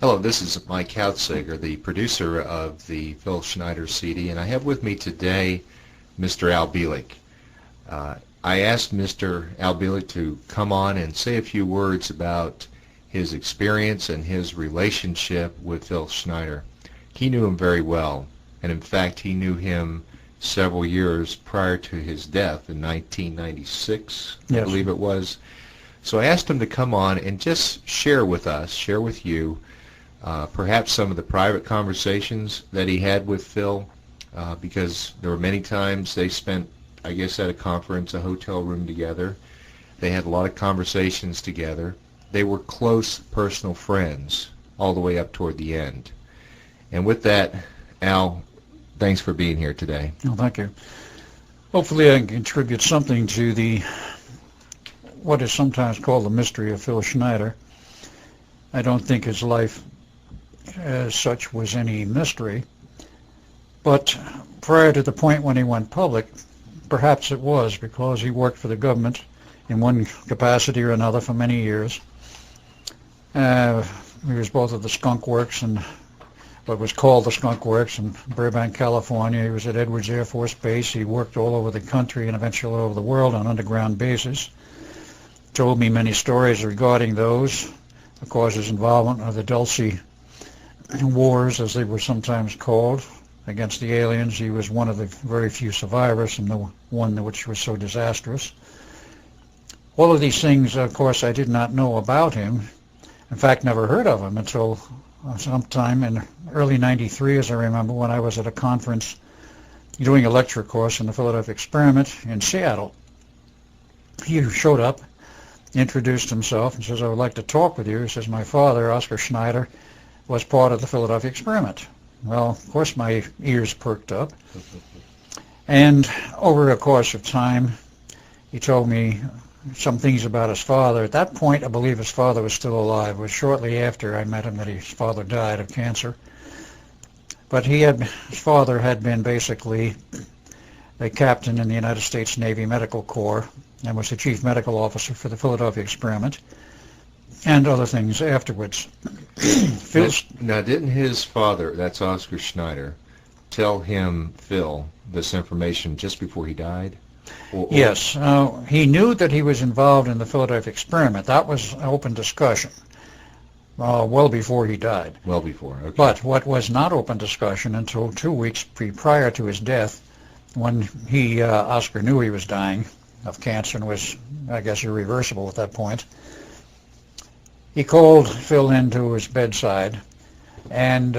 Hello, this is Mike Hautsager, the producer of the Phil Schneider CD, and I have with me today Mr. Al Bielek. I asked Mr. Al Bielek to come on and say a few words about his experience and his relationship with Phil Schneider. He knew him very well, and in fact he knew him several years prior to his death in 1996, I believe it was. So I asked him to come on and just share with us, share with you, perhaps some of the private conversations that he had with Phil, because there were many times they spent, I guess, at a conference, a hotel room together. They had a lot of conversations together. They were close personal friends all the way up toward the end. And with that, Al, thanks for being here today. Oh, thank you. Hopefully I can contribute something to what is sometimes called the mystery of Phil Schneider. I don't think his life as such was any mystery, but prior to the point when he went public, perhaps it was, because he worked for the government in one capacity or another for many years. He was both at the Skunk Works and what was called the Skunk Works in Burbank, California. He was at Edwards Air Force Base. He worked all over the country and eventually all over the world on underground bases. Told me many stories regarding those. Of course, his involvement with the Dulce wars, as they were sometimes called, against the aliens. He was one of the very few survivors, and the one which was so disastrous. All of these things, of course, I did not know about him. In fact, never heard of him until sometime in early '93, as I remember, when I was at a conference doing a lecture course in the Philadelphia Experiment in Seattle. He showed up, introduced himself, and says, "I would like to talk with you." He says, "My father, Oscar Schneider, was part of the Philadelphia Experiment." Well, of course, my ears perked up. And over a course of time, he told me some things about his father. At that point, I believe his father was still alive. It was shortly after I met him that his father died of cancer. But his father had been basically a captain in the United States Navy Medical Corps and was the chief medical officer for the Philadelphia Experiment and other things afterwards. Now, didn't his father, that's Oscar Schneider, tell him, Phil, this information just before he died? Yes. He knew that he was involved in the Philadelphia Experiment. That was an open discussion well before he died. Well before, okay. But what was not open discussion until 2 weeks prior to his death, when Oscar knew he was dying of cancer and was, I guess, irreversible at that point, he called Phil into his bedside and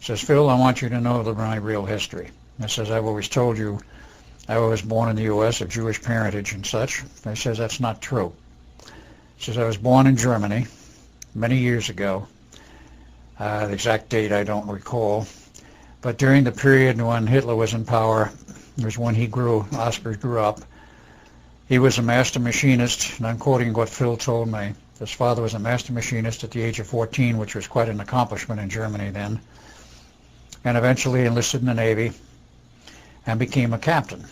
says, "Phil, I want you to know my real history." I says, "I've always told you I was born in the U.S. of Jewish parentage and such." I says, "That's not true." He says, "I was born in Germany many years ago. The exact date I don't recall. But during the period when Hitler was in power, it was when Oscar grew up. He was a master machinist, and I'm quoting what Phil told me. His father was a master machinist at the age of 14, which was quite an accomplishment in Germany then, and eventually enlisted in the Navy and became a captain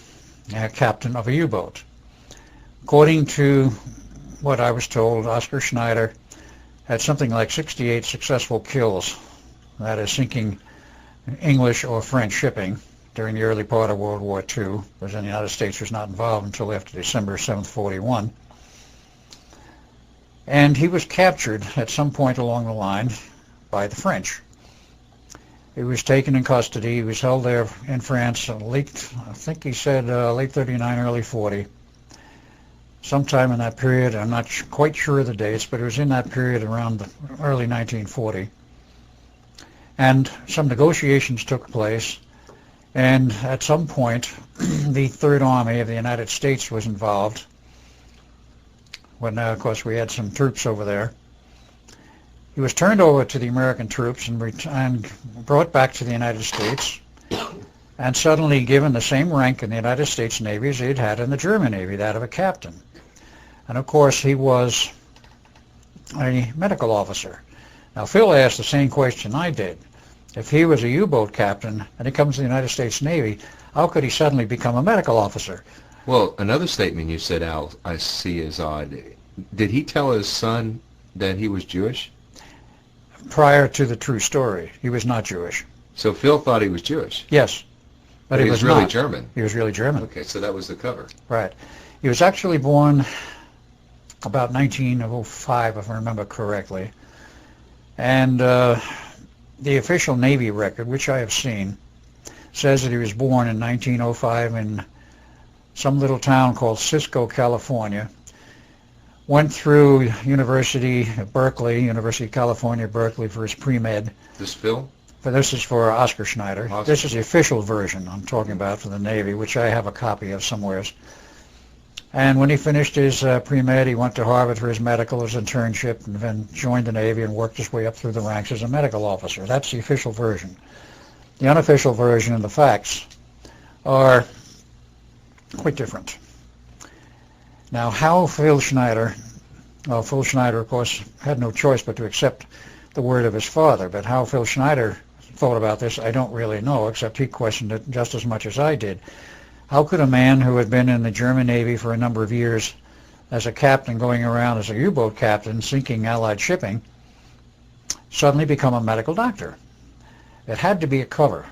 of a U-boat. According to what I was told, Oscar Schneider had something like 68 successful kills, that is, sinking English or French shipping during the early part of World War II, because the United States was not involved until after December 7th, 41. And he was captured at some point along the line by the French. He was taken in custody. He was held there in France late, I think he said late 39, early 40. Sometime in that period, I'm not quite sure of the dates, but it was in that period around the early 1940. And some negotiations took place, and at some point, the Third Army of the United States was involved. When, of course, we had some troops over there. He was turned over to the American troops and brought back to the United States, and suddenly given the same rank in the United States Navy as he'd had in the German Navy, that of a captain. And of course, he was a medical officer. Now, Phil asked the same question I did. If he was a U-boat captain and he comes to the United States Navy, how could he suddenly become a medical officer? Well, another statement you said, Al, I see is odd. Did he tell his son that he was Jewish? prior to the true story. He was not Jewish. So Phil thought he was Jewish. Yes, but he was really not. German. He was really German. Okay, so that was the cover. Right. He was actually born about 1905, if I remember correctly. And the official Navy record, which I have seen, says that he was born in 1905 in some little town called Cisco, California. Went through University of California, Berkeley for his pre-med. This Phil? This is for Oscar Schneider. Oscar. This is the official version I'm talking about for the Navy, which I have a copy of somewhere. And when he finished his pre-med, he went to Harvard for his medical, his internship, and then joined the Navy and worked his way up through the ranks as a medical officer. That's the official version. The unofficial version and the facts are quite different. Now, how Phil Schneider, of course, had no choice but to accept the word of his father, but how Phil Schneider thought about this, I don't really know, except he questioned it just as much as I did. How could a man who had been in the German Navy for a number of years as a captain, going around as a U-boat captain, sinking Allied shipping, suddenly become a medical doctor? It had to be a cover,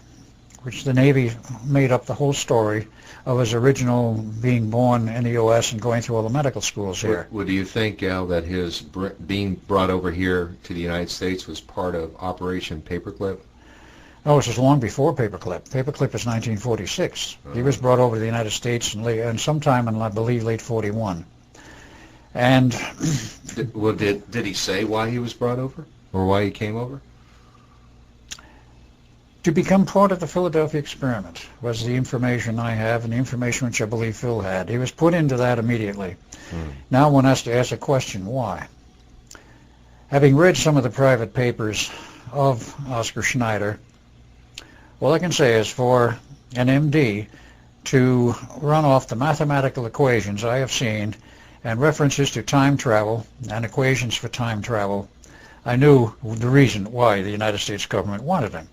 which the Navy made up the whole story of his original being born in the U.S. and going through all the medical schools here. Well, do you think, Al, that his being brought over here to the United States was part of Operation Paperclip? No, it was long before Paperclip. Paperclip is 1946. He was brought over to the United States and sometime in, I believe, late 41. And did he say why he was brought over or why he came over? To become part of the Philadelphia experiment was the information I have and the information which I believe Phil had. He was put into that immediately. Now one has to ask a question, why? Having read some of the private papers of Oscar Schneider, all I can say is for an MD to run off the mathematical equations I have seen and references to time travel and equations for time travel, I knew the reason why the United States government wanted him.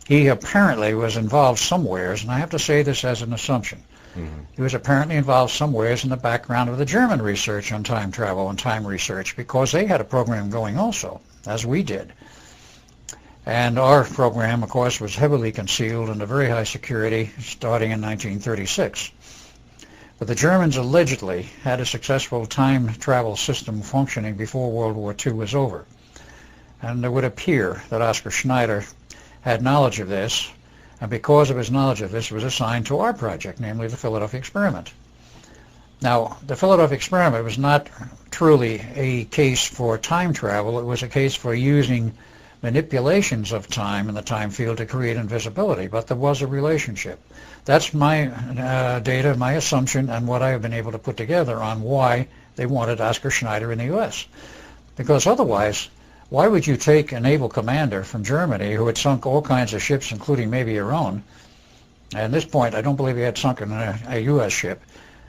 He apparently was involved somewheres, and I have to say this as an assumption. He was apparently involved somewheres in the background of the German research on time travel and time research, because they had a program going also, as we did. And our program, of course, was heavily concealed under very high security starting in 1936. But the Germans allegedly had a successful time travel system functioning before World War II was over. And it would appear that Oscar Schneider had knowledge of this, and because of his knowledge of this, was assigned to our project, namely the Philadelphia experiment. Now, the Philadelphia experiment was not truly a case for time travel. It was a case for using manipulations of time in the time field to create invisibility, but there was a relationship. That's my data, my assumption, and what I have been able to put together on why they wanted Oscar Schneider in the U.S. Because otherwise, why would you take a naval commander from Germany who had sunk all kinds of ships, including maybe your own? And at this point, I don't believe he had sunken a U.S. ship,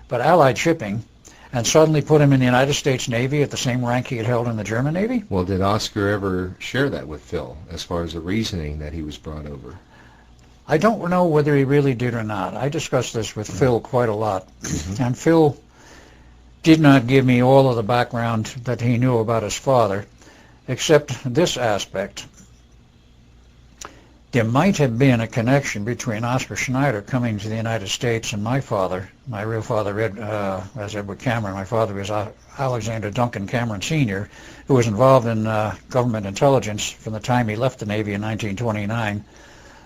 but Allied shipping, and suddenly put him in the United States Navy at the same rank he had held in the German Navy? Well, did Oscar ever share that with Phil as far as the reasoning that he was brought over? I don't know whether he really did or not. I discussed this with Phil quite a lot, and Phil did not give me all of the background that he knew about his father, except this aspect. There might have been a connection between Oscar Schneider coming to the United States and my father. My real father, as Edward Cameron. My father was Alexander Duncan Cameron Sr., who was involved in government intelligence from the time he left the Navy in 1929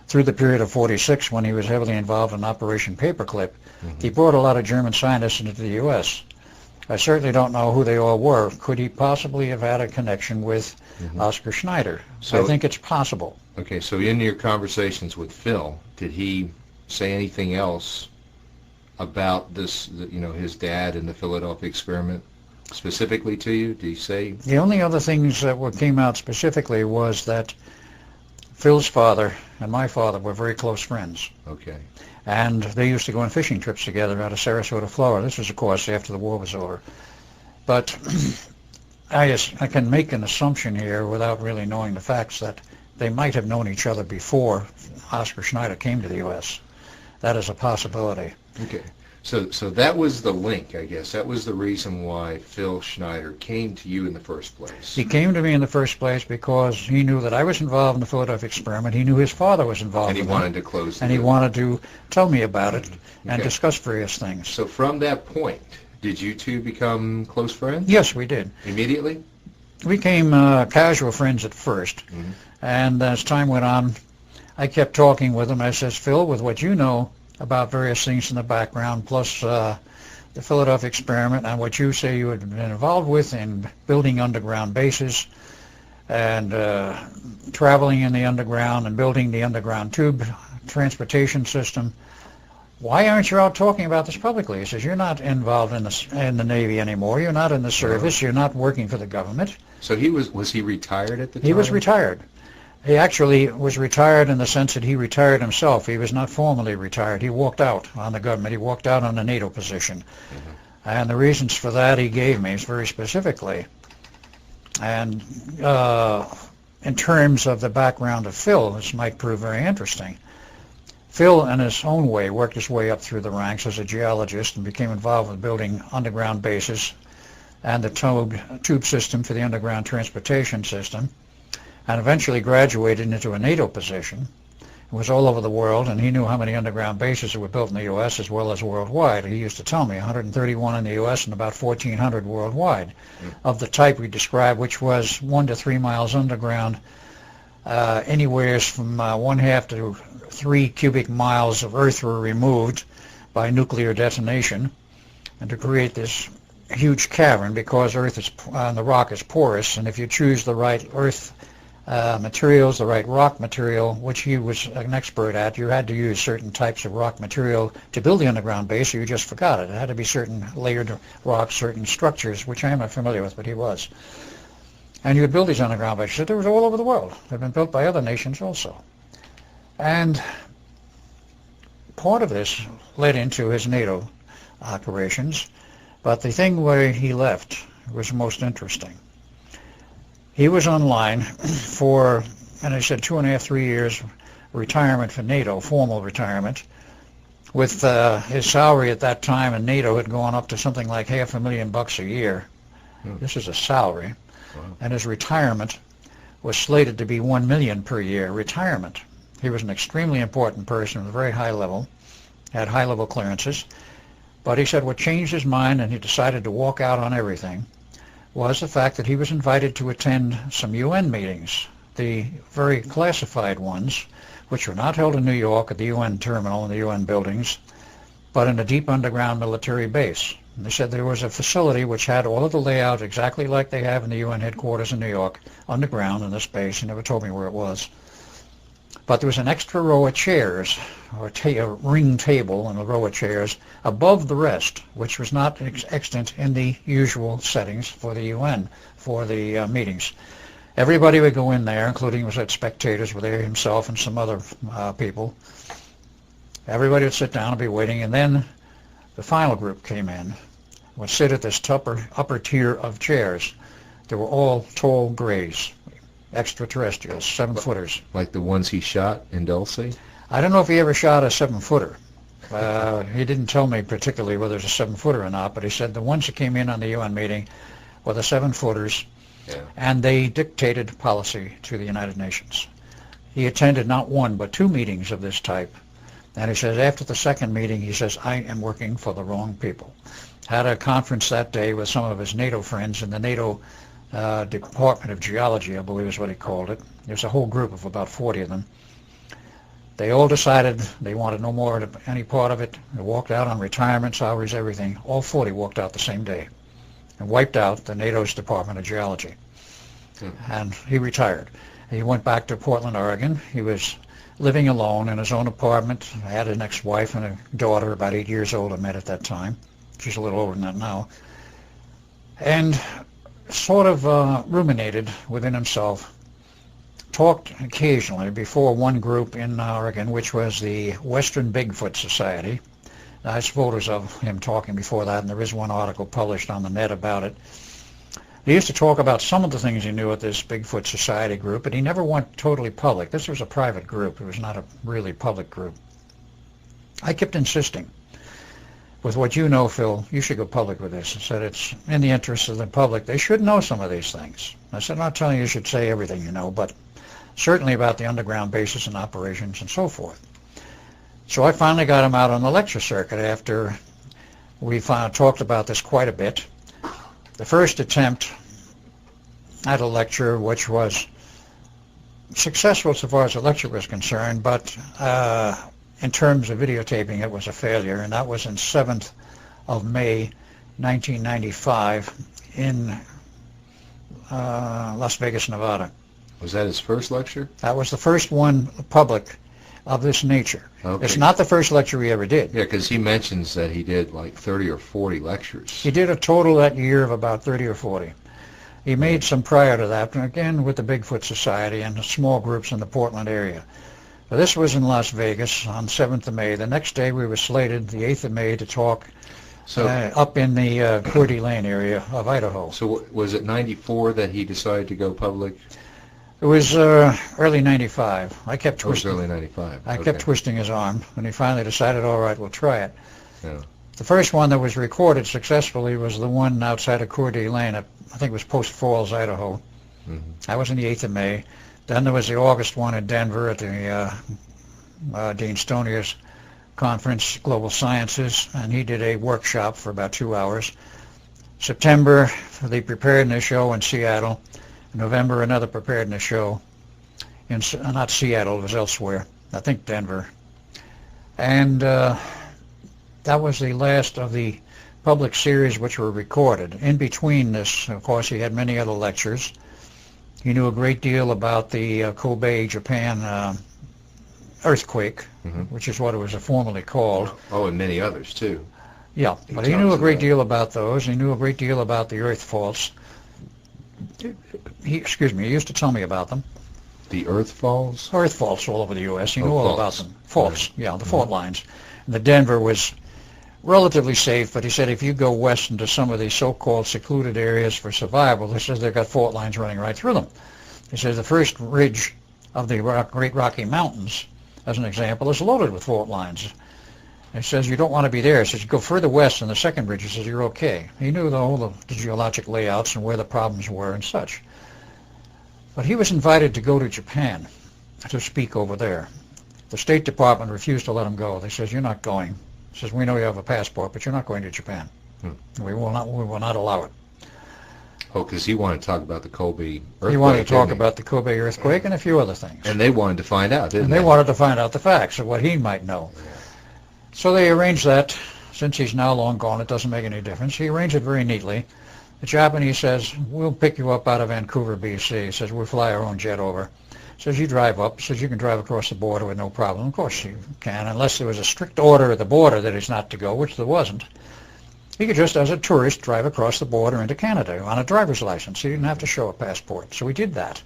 through the period of 46 when he was heavily involved in Operation Paperclip. He brought a lot of German scientists into the U.S. I certainly don't know who they all were. Could he possibly have had a connection with Oscar Schneider? So, I think it's possible. Okay, so in your conversations with Phil, did he say anything else about this, his dad and the Philadelphia experiment specifically to you? Did he say? The only other things that came out specifically was that Phil's father and my father were very close friends. Okay. And they used to go on fishing trips together out of Sarasota, Florida. This was, of course, after the war was over. But I can make an assumption here without really knowing the facts that they might have known each other before Oscar Schneider came to the U.S. That is a possibility. Okay. So that was the link, I guess. That was the reason why Phil Schneider came to you in the first place. He came to me in the first place because he knew that I was involved in the Philadelphia experiment. He knew his father was involved And he in wanted it. to close the And he loop. wanted to tell me about it and Okay. discuss various things. So from that point, did you two become close friends? Yes, we did. Immediately? We became casual friends at first. Mhm. And as time went on, I kept talking with him. I says, Phil, with what you know about various things in the background, plus the Philadelphia experiment and what you say you had been involved with in building underground bases and traveling in the underground and building the underground tube transportation system, why aren't you out talking about this publicly? He says, you're not involved in the Navy anymore. You're not in the service. You're not working for the government. So was he retired at the time? He was retired. He actually was retired in the sense that he retired himself. He was not formally retired. He walked out on the government. He walked out on the NATO position. Mm-hmm. And the reasons for that he gave me very specifically. And in terms of the background of Phil, this might prove very interesting. Phil, in his own way, worked his way up through the ranks as a geologist and became involved with building underground bases and the tube system for the underground transportation system, and eventually graduated into a NATO position. It was all over the world, and he knew how many underground bases were built in the U.S. as well as worldwide. He used to tell me 131 in the U.S. and about 1,400 worldwide, of the type we described, which was 1 to 3 miles underground, anywhere from 1/2 to 3 cubic miles of earth were removed by nuclear detonation, and to create this huge cavern, because earth is the rock is porous, and if you choose the right earth materials, the right rock material, which he was an expert at, you had to use certain types of rock material to build the underground base, or you just forgot it. It had to be certain layered rocks, certain structures, which I am not familiar with, but he was. And you would build these underground bases. They were all over the world. They've been built by other nations also. And part of this led into his NATO operations, but the thing where he left was most interesting. He was online for, and I said 2.5, 3 years retirement for NATO, formal retirement, with his salary at that time in NATO had gone up to something like $500,000 a year. This is a salary. Wow. And his retirement was slated to be $1 million per year retirement. He was an extremely important person at a very high level, had high-level clearances. But he said what changed his mind, and he decided to walk out on everything, was the fact that he was invited to attend some UN meetings, the very classified ones, which were not held in New York at the UN terminal and the UN buildings, but in a deep underground military base. And they said there was a facility which had all of the layout exactly like they have in the UN headquarters in New York, underground in this base. He never told me where it was. But there was an extra row of chairs, or a ring table and a row of chairs above the rest, which was not extant in the usual settings for the UN, for the meetings. Everybody would go in there, including spectators were there, himself and some other people. Everybody would sit down and be waiting, and then the final group came in, would sit at this upper tier of chairs. They were all tall grays, extraterrestrials, 7-footers. Like the ones he shot in Dulce? I don't know if he ever shot a 7-footer. He didn't tell me particularly whether it was a 7-footer or not, but he said the ones that came in on the UN meeting were the 7-footers, and they dictated policy to the United Nations. He attended not one but 2 meetings of this type, and he says after the second meeting, he says, I am working for the wrong people. Had a conference that day with some of his NATO friends in the NATO Department of Geology, I believe is what he called it. There's a whole group of about 40 of them. They all decided they wanted no more of any part of it. They walked out on retirement, salaries, everything. All 40 walked out the same day and wiped out the NATO's Department of Geology. And he retired. He went back to Portland, Oregon. He was living alone in his own apartment. I had an ex-wife and a daughter, about 8 years old, I met at that time. She's a little older than that now. And sort of ruminated within himself, talked occasionally before one group in Oregon, which was the Western Bigfoot Society. There's photos of him talking before that, and there is one article published on the net about it. He used to talk about some of the things he knew at this Bigfoot Society group, but he never went totally public. This was a private group. It was not a really public group. I kept insisting. with what you know, Phil, you should go public with this. I said, it's in the interest of the public. They should know some of these things. I said, I'm not telling you you should say everything you know, but certainly about the underground bases and operations and so forth. So I finally got him out on the lecture circuit after we talked about this quite a bit. The first attempt at a lecture, which was successful so far as the lecture was concerned, but in terms of videotaping, it was a failure, and that was on 7th of May, 1995, in Las Vegas, Nevada. Was that his first lecture? That was the first one public of this nature. Okay. It's not the first lecture he ever did. Yeah, because he mentions that he did like 30 or 40 lectures. He did a total that year of about 30 or 40. He made some prior to that, and again with the Bigfoot Society and the small groups in the Portland area. So this was in Las Vegas on 7th of May. The next day we were slated, the 8th of May, to talk up in the Coeur d'Alene area of Idaho. So was it 94 that he decided to go public? It was early 95. I kept twisting. It was early 95. I kept twisting his arm, and he finally decided, all right, we'll try it. Yeah. The first one that was recorded successfully was the one outside of Coeur d'Alene. I think it was Post Falls, Idaho. Mm-hmm. That was on the 8th of May. Then there was the August one in Denver at the Dean Stonier's conference, Global Sciences, and he did a workshop for about 2 hours. September, for the preparedness show in Seattle. November, another preparedness show in, not Seattle, it was elsewhere, I think Denver. And that was the last of the public series which were recorded. In between this, of course, he had many other lectures. He knew a great deal about the Kobe, Japan earthquake, which is what it was formerly called. Oh, and many others, too. Yeah, but he knew a great deal about those. He knew a great deal about the earth faults. He used to tell me about them. The earth faults? Earth faults all over the U.S. He knew all about them. Faults, yeah, the fault lines. And the Denver was relatively safe, but he said if you go west into some of these so-called secluded areas for survival, he says they've got fault lines running right through them. He says the first ridge of the Great Rocky Mountains, as an example, is loaded with fault lines. He says you don't want to be there. He says you go further west in the second ridge. He says you're okay. He knew all the geologic layouts and where the problems were and such. But he was invited to go to Japan to speak over there. The State Department refused to let him go. They says you're not going. He says we know you have a passport, but you're not going to Japan. We will not allow it. Oh, because he wanted to talk about the Kobe earthquake. He wanted to talk about the Kobe earthquake and a few other things. And they wanted to find out, didn't they? And they wanted to find out the facts of what he might know. So they arranged that. Since he's now long gone, it doesn't make any difference. He arranged it very neatly. The Japanese says, we'll pick you up out of Vancouver, BC. He says, we'll fly our own jet over. Says, you drive up. Says, you can drive across the border with no problem. Of course you can, unless there was a strict order at the border that he's not to go, which there wasn't. He could just, as a tourist, drive across the border into Canada on a driver's license. He didn't have to show a passport. So he did that.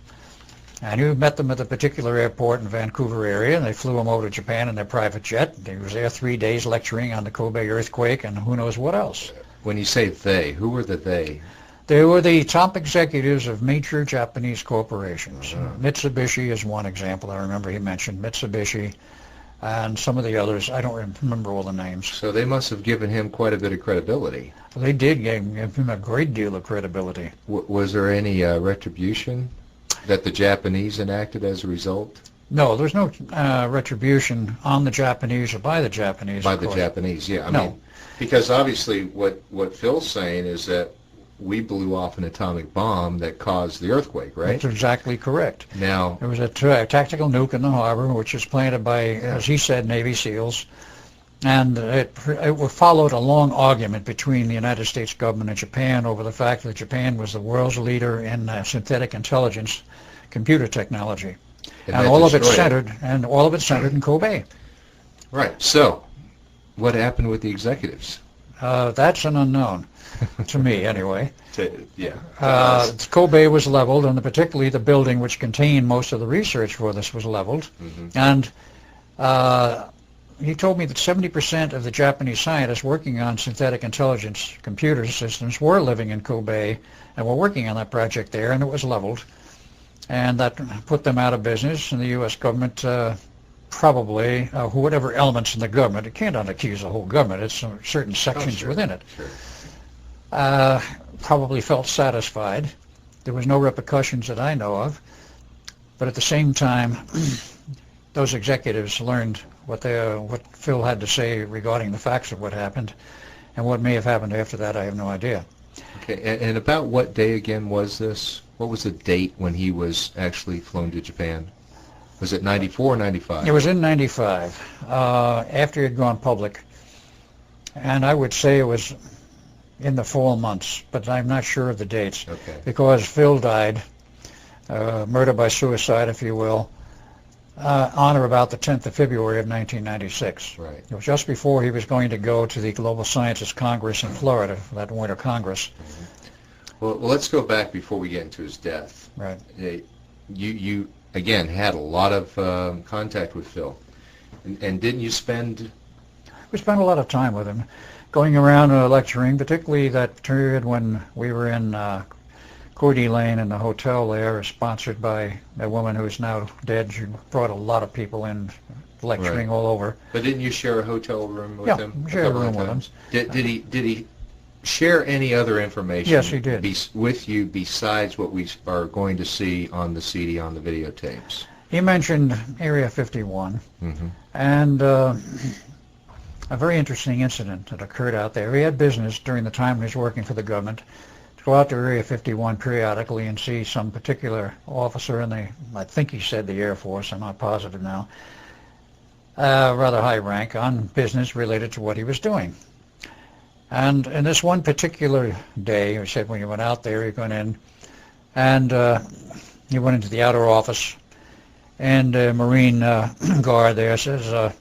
And he met them at a particular airport in Vancouver area, and they flew him over to Japan in their private jet. He was there 3 days lecturing on the Kobe earthquake and who knows what else. When you say they, who were the they? They were the top executives of major Japanese corporations. Mitsubishi is one example. I remember he mentioned Mitsubishi and some of the others. I don't remember all the names. So they must have given him quite a bit of credibility. Well, they did give him a great deal of credibility. Was there any retribution that the Japanese enacted as a result? No, there's no retribution on the Japanese or by the Japanese. By the Japanese, yeah. I No. mean, because obviously what Phil's saying is that we blew off an atomic bomb that caused the earthquake, right? That's exactly correct. Now, there was a tactical nuke in the harbor, which was planted by, as he said, Navy SEALs. And it followed a long argument between the United States government and Japan over the fact that Japan was the world's leader in synthetic intelligence computer technology. And all of it centered in Kobe. Right. So, what happened with the executives? That's an unknown, to me anyway. Kobe was leveled, and particularly the building which contained most of the research for this was leveled. And he told me that 70% of the Japanese scientists working on synthetic intelligence computer systems were living in Kobe and were working on that project there, and it was leveled. And that put them out of business, and the U.S. government probably whatever elements in the government, it can't accuse the whole government, it's certain sections sure, within it, sure. Probably felt satisfied. There was no repercussions that I know of, but at the same time, those executives learned what Phil had to say regarding the facts of what happened, and what may have happened after that, I have no idea. Okay, and about what day again was this? What was the date when he was actually flown to Japan? Was it 94 or 95? It was in 95, after he had gone public, and I would say it was in the fall months, but I'm not sure of the dates, okay, because Phil died, murder by suicide, if you will, on or about the 10th of February of 1996. right. It was just before he was going to go to the Global Sciences Congress in Florida, that winter Congress. Mm-hmm. Well, let's go back before we get into his death. Right. You again, had a lot of contact with Phil. And didn't you spend... We spent a lot of time with him, going around lecturing, particularly that period when we were in Cordy Lane in the hotel there, sponsored by a woman who is now dead. She brought a lot of people in, lecturing all over. But didn't you share a hotel room with him? Yeah, shared a room with him. Did he share any other information? Yes, he did. With you besides what we are going to see on the CD, on the videotapes? He mentioned Area 51, mm-hmm. and a very interesting incident that occurred out there. He had business during the time he was working for the government to go out to Area 51 periodically and see some particular officer in the, I think he said the Air Force, I'm not positive now, rather high rank, on business related to what he was doing. And in this one particular day, he said when you went out there, you went in, and you went into the outer office, and a Marine guard there says,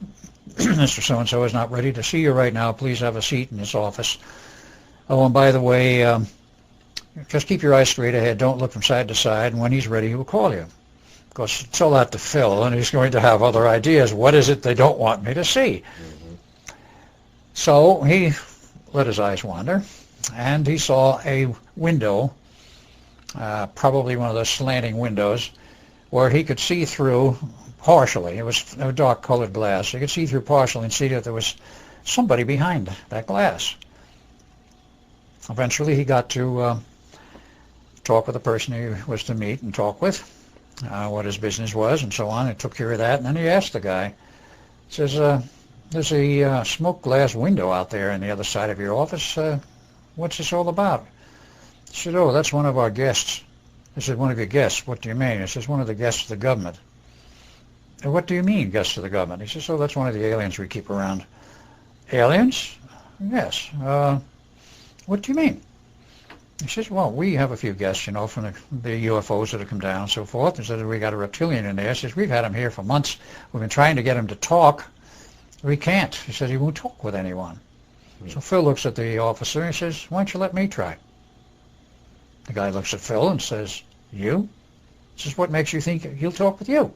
Mr. So-and-so is not ready to see you right now. Please have a seat in his office. Oh, and by the way, just keep your eyes straight ahead. Don't look from side to side, and when he's ready, he will call you. Of course, tell that to Phil, and he's going to have other ideas. What is it they don't want me to see? Mm-hmm. So he let his eyes wander, and he saw a window, probably one of those slanting windows, where he could see through partially. It was a dark-colored glass. He could see through partially and see that there was somebody behind that glass. Eventually, he got to talk with the person he was to meet and talk with, what his business was and so on. He took care of that, and then he asked the guy, he says, there's a smoked glass window out there on the other side of your office. What's this all about? He said, oh, that's one of our guests. I said, one of your guests? What do you mean? He says, one of the guests of the government. And what do you mean, guests of the government? He says, oh, that's one of the aliens we keep around. Aliens? Yes. What do you mean? He says, well, we have a few guests, you know, from the UFOs that have come down and so forth. He said, we got a reptilian in there. He says, we've had him here for months. We've been trying to get him to talk. We can't. He says, he won't talk with anyone. Mm. So Phil looks at the officer and he says, why don't you let me try? The guy looks at Phil and says, you? He says, what makes you think he'll talk with you?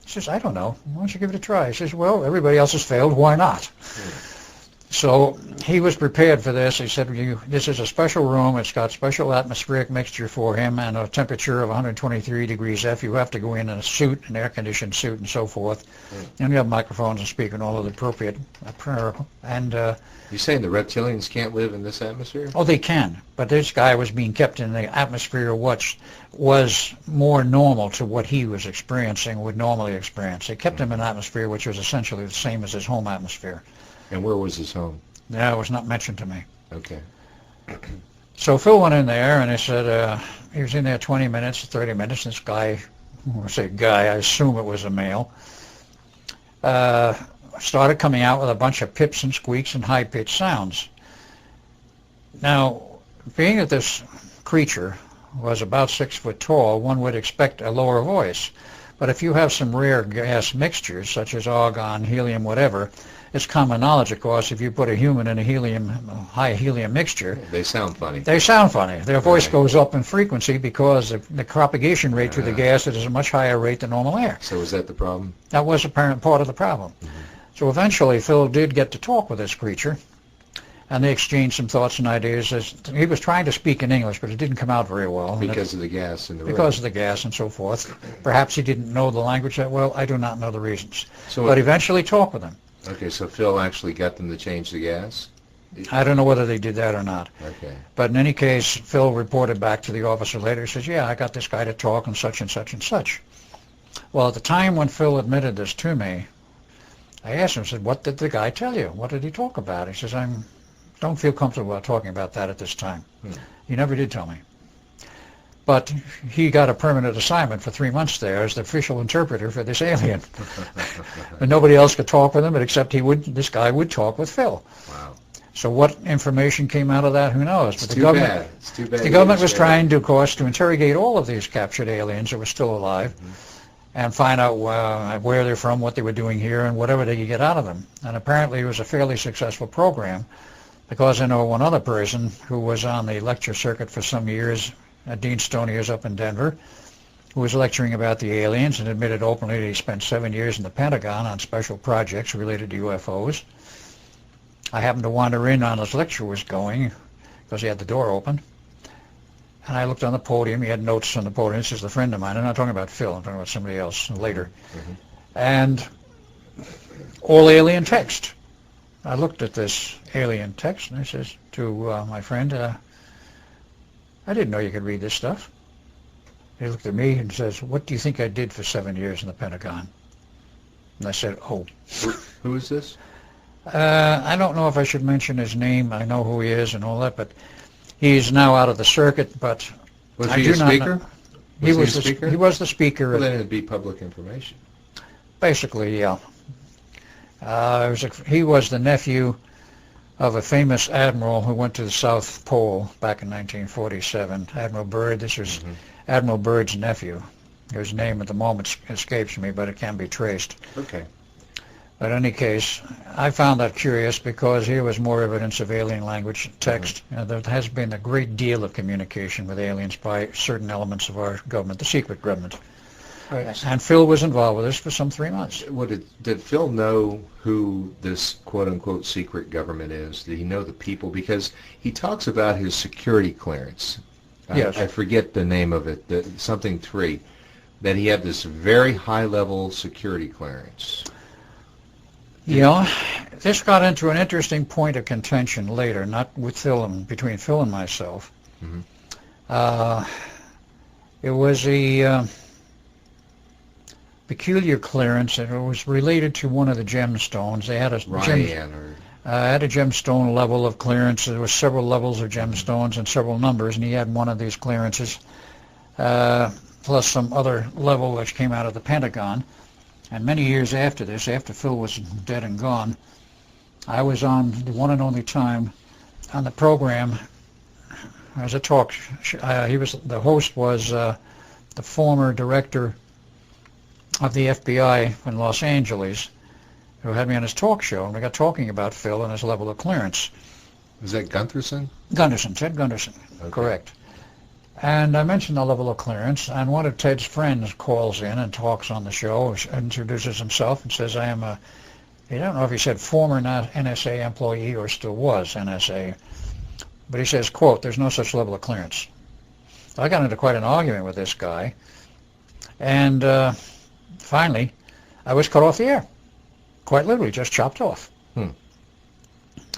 He says, I don't know. Why don't you give it a try? He says, well, everybody else has failed. Why not? Mm. So he was prepared for this. He said, this is a special room. It's got special atmospheric mixture for him and a temperature of 123 degrees F. You have to go in a suit, an air-conditioned suit and so forth. Mm. And you have microphones and speak and all of the appropriate. And you're saying the reptilians can't live in this atmosphere? Oh, they can. But this guy was being kept in the atmosphere which was more normal to what he was experiencing, would normally experience. They kept him in an atmosphere which was essentially the same as his home atmosphere. And where was his home? That was not mentioned to me. Okay. So Phil went in there, and he said he was in there 20 minutes, 30 minutes. This guy, when I say guy, I assume it was a male, started coming out with a bunch of pips and squeaks and high-pitched sounds. Now, being that this creature was about 6 foot tall, one would expect a lower voice. But if you have some rare gas mixtures, such as argon, helium, whatever, it's common knowledge, of course, if you put a human in a high helium mixture, they sound funny. They sound funny. Their voice goes up in frequency because the propagation rate through the gas is a much higher rate than normal air. So is that the problem? That was apparent part of the problem. Mm-hmm. So eventually Phil did get to talk with this creature, and they exchanged some thoughts and ideas. He was trying to speak in English, but it didn't come out very well. Because of the gas in the room. Because of the gas and so forth. Perhaps he didn't know the language that well. I do not know the reasons. So but eventually talked with him. Okay, so Phil actually got them to change the gas? I don't know whether they did that or not. Okay. But in any case, Phil reported back to the officer later. He says, yeah, I got this guy to talk and such and such and such. Well, at the time when Phil admitted this to me, I asked him, I said, what did the guy tell you? What did he talk about? He says, don't feel comfortable about talking about that at this time. He never did tell me. But he got a permanent assignment for 3 months there as the official interpreter for this alien. And nobody else could talk with him, except this guy would talk with Phil. Wow. So what information came out of that, who knows? But the government, it's too bad. The government was trying to, of course, to interrogate all of these captured aliens that were still alive and find out where they're from, what they were doing here, and whatever they could get out of them. And apparently it was a fairly successful program, because I know one other person who was on the lecture circuit for some years, Dean Stonier's up in Denver, who was lecturing about the aliens and admitted openly that he spent 7 years in the Pentagon on special projects related to UFOs. I happened to wander in on his lecture was going, because he had the door open, and I looked on the podium. He had notes on the podium. This is a friend of mine. I'm not talking about Phil. I'm talking about somebody else later. And all alien text. I looked at this alien text, and I says to my friend, I didn't know you could read this stuff. He looked at me and says, what do you think I did for 7 years in the Pentagon? And I said, oh. Who is this? I don't know if I should mention his name. I know who he is and all that, but he's now out of the circuit. But was he a speaker? He was the speaker. He was the speaker. Well, then it'd be public information. Basically, yeah. He was the nephew of a famous admiral who went to the South Pole back in 1947, Admiral Byrd. This was Admiral Byrd's nephew. His name at the moment escapes me, but it can be traced. Okay. But in any case, I found that curious because here was more evidence of alien language text. There has been a great deal of communication with aliens by certain elements of our government, the secret government. Right. And Phil was involved with this for some 3 months. Did Phil know who this quote-unquote secret government is? Did he know the people? Because he talks about his security clearance. Yes. I forget the name of it, something 3, that he had this very high-level security clearance. Yeah, this got into an interesting point of contention later, not with between Phil and myself. It was a peculiar clearance, and it was related to one of the gemstones. They had a gemstone level of clearance. There were several levels of gemstones and several numbers, and he had one of these clearances, plus some other level which came out of the Pentagon. And many years after this, after Phil was dead and gone, I was on the one and only time on the program as a talk. The host was the former director of the FBI in Los Angeles, who had me on his talk show, and we got talking about Phil and his level of clearance. Was that Gunderson? Ted Gunderson, okay. Correct. And I mentioned the level of clearance, and one of Ted's friends calls in and talks on the show, introduces himself and says, I don't know if he said former NSA employee or still was NSA, but he says, quote, there's no such level of clearance. I got into quite an argument with this guy, and finally, I was cut off the air. Quite literally, just chopped off.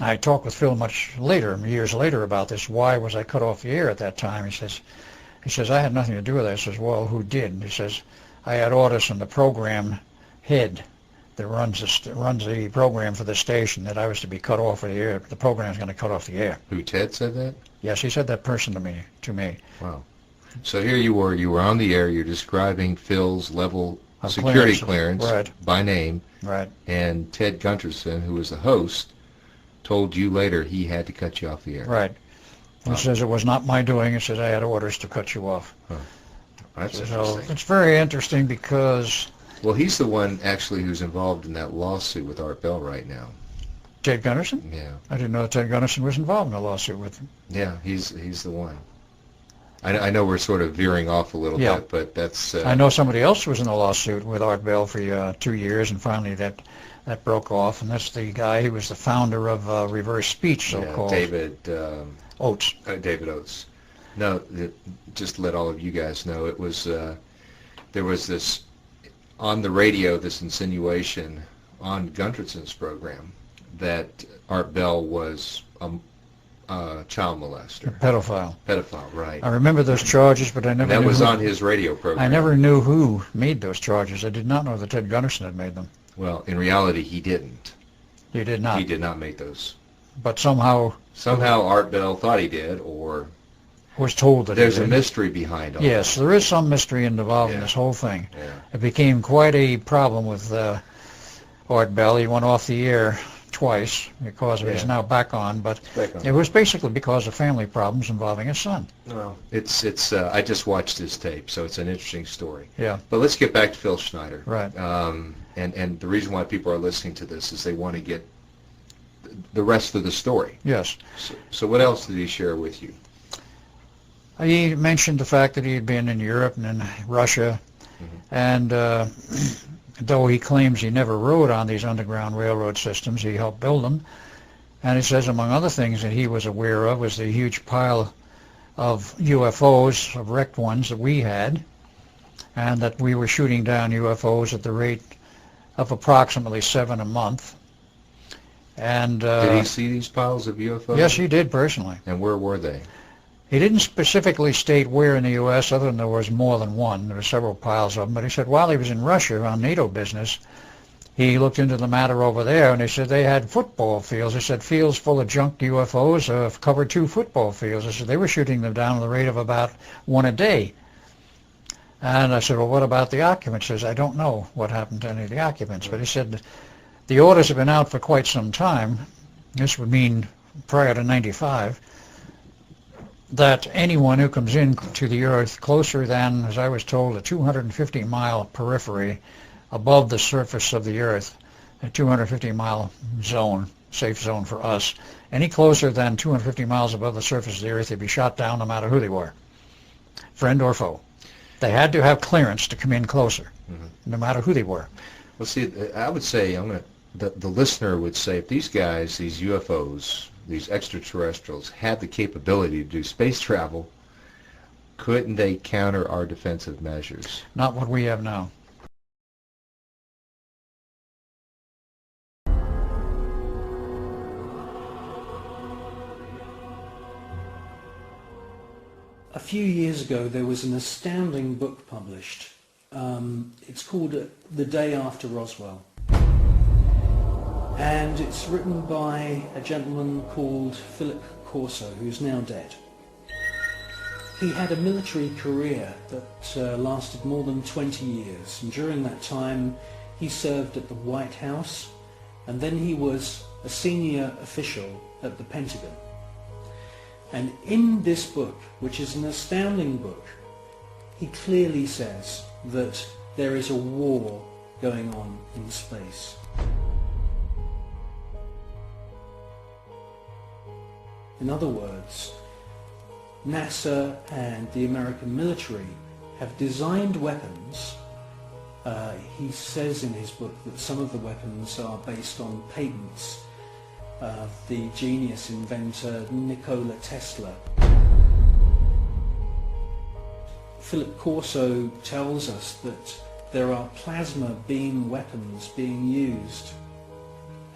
I talked with Phil much later, years later, about this. Why was I cut off the air at that time? He says, I had nothing to do with it. I says, well, who did? He says, I had orders from the program head that runs the program for the station that I was to be cut off of the air. The program's going to cut off the air. Who, Ted said that? Yes, he said that person to me. Wow. So here you were on the air, you're describing Phil's level of security clearance right. by name. Right. And Ted Gunderson, who was the host, told you later he had to cut you off the air. Right. He says it was not my doing. He says I had orders to cut you off. That's so interesting. It's very interesting because... Well, he's the one actually who's involved in that lawsuit with Art Bell right now. Ted Gunderson? Yeah. I didn't know that Ted Gunderson was involved in a lawsuit with him. Yeah, he's the one. I know we're sort of veering off a little bit, but that's... I know somebody else was in a lawsuit with Art Bell for 2 years, and finally that that broke off, and that's the guy who was the founder of reverse speech, so-called. David Oates. David Oates. No, just to let all of you guys know, it was there was this on the radio, this insinuation on Gunderson's program that Art Bell was a child molester. A pedophile. Pedophile, right. I remember those charges, but I never That knew was who, on his radio program. I never knew who made those charges. I did not know that Ted Gunderson had made them. Well, in reality, he didn't. He did not. He did not make those. But somehow Art Bell thought he did, or was told that there's he a did. mystery behind all Yes, there is some mystery involved in Yeah. this whole thing. Yeah. It became quite a problem with Art Bell. He went off the air twice because of he's now back on, but Back on. it was basically because of family problems involving his son. Well, it's I just watched his tape, so it's an interesting story. Yeah. But let's get back to Phil Schneider. Right. And the reason why people are listening to this is they want to get the rest of the story. Yes. So what else did he share with you? He mentioned the fact that he had been in Europe and in Russia, and though he claims he never rode on these underground railroad systems, he helped build them. And he says, among other things that he was aware of, was the huge pile of UFOs, of wrecked ones that we had, and that we were shooting down UFOs at the rate of approximately 7 a month. And Did he see these piles of UFOs? yes, he did personally. And where were they? He didn't specifically state where in the U.S., other than there was more than one. There were several piles of them. But he said while he was in Russia on NATO business, he looked into the matter over there, and he said they had football fields. He said fields full of junk UFOs covered 2 football fields. I said they were shooting them down at the rate of about 1 a day. And I said, well, what about the occupants? He says, I don't know what happened to any of the occupants. But he said the orders have been out for quite some time. This would mean prior to 95. That anyone who comes in to the Earth closer than, as I was told, a 250-mile periphery above the surface of the Earth, a 250-mile zone, safe zone for us, any closer than 250 miles above the surface of the Earth, they'd be shot down no matter who they were, friend or foe. They had to have clearance to come in closer, no matter who they were. Well, see, I would say, the listener would say, if these guys, these UFOs, these extraterrestrials, had the capability to do space travel, couldn't they counter our defensive measures? Not what we have now. A few years ago there was an astounding book published. It's called The Day After Roswell. And it's written by a gentleman called Philip Corso, who's now dead. He had a military career that lasted more than 20 years, and during that time he served at the White House, and then he was a senior official at the Pentagon. And in this book, which is an astounding book, he clearly says that there is a war going on in space. In other words, NASA and the American military have designed weapons. He says in his book that some of the weapons are based on patents of the genius inventor Nikola Tesla. Philip Corso tells us that there are plasma beam weapons being used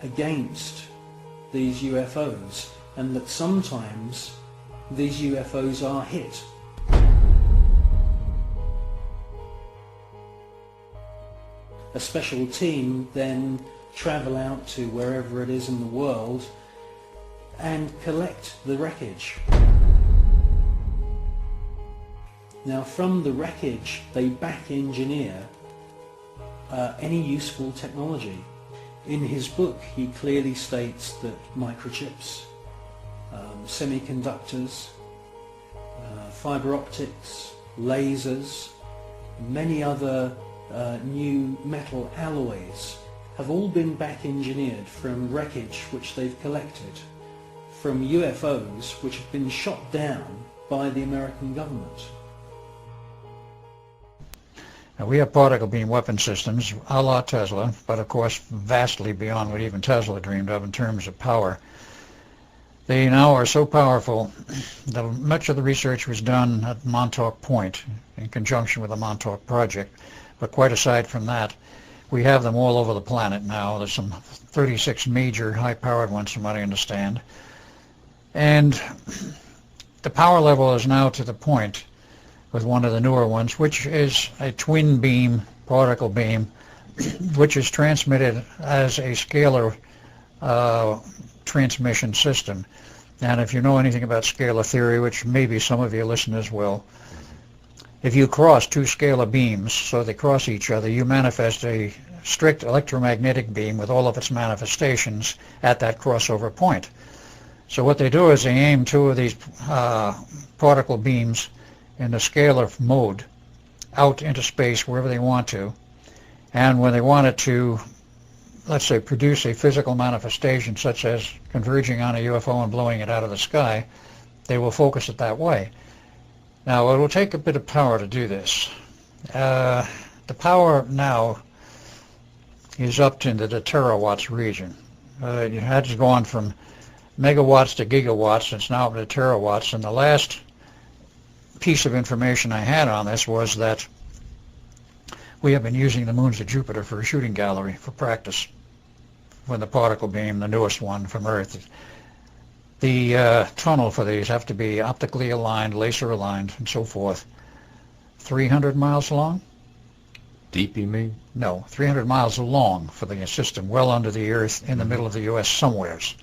against these UFOs, and that sometimes these UFOs are hit. A special team then travel out to wherever it is in the world and collect the wreckage. Now from the wreckage they back engineer any useful technology. In his book he clearly states that microchips, semiconductors, fiber optics, lasers, many other new metal alloys have all been back engineered from wreckage which they've collected from UFOs which have been shot down by the American government. Now, we have particle beam weapon systems a la Tesla, but of course vastly beyond what even Tesla dreamed of in terms of power. They now are so powerful that much of the research was done at Montauk Point in conjunction with the Montauk Project. But quite aside from that, we have them all over the planet now. There's some 36 major high-powered ones from what I understand. And the power level is now to the point with one of the newer ones, which is a twin beam, particle beam, which is transmitted as a scalar transmission system. And if you know anything about scalar theory, which maybe some of your listeners will, if you cross two scalar beams so they cross each other, you manifest a strict electromagnetic beam with all of its manifestations at that crossover point. So what they do is they aim two of these particle beams in the scalar mode out into space wherever they want to, and when they want it to, let's say, produce a physical manifestation such as converging on a UFO and blowing it out of the sky, they will focus it that way. Now, it will take a bit of power to do this. The power now is up into the terawatts region. It has gone from megawatts to gigawatts. It's now up to terawatts. And the last piece of information I had on this was that we have been using the moons of Jupiter for a shooting gallery for practice with the particle beam, the newest one from Earth. The tunnel for these have to be optically aligned, laser aligned, and so forth. 300 miles long? Deep, you mean? No, 300 miles long for the system, well under the Earth, in the middle of the U.S. somewheres.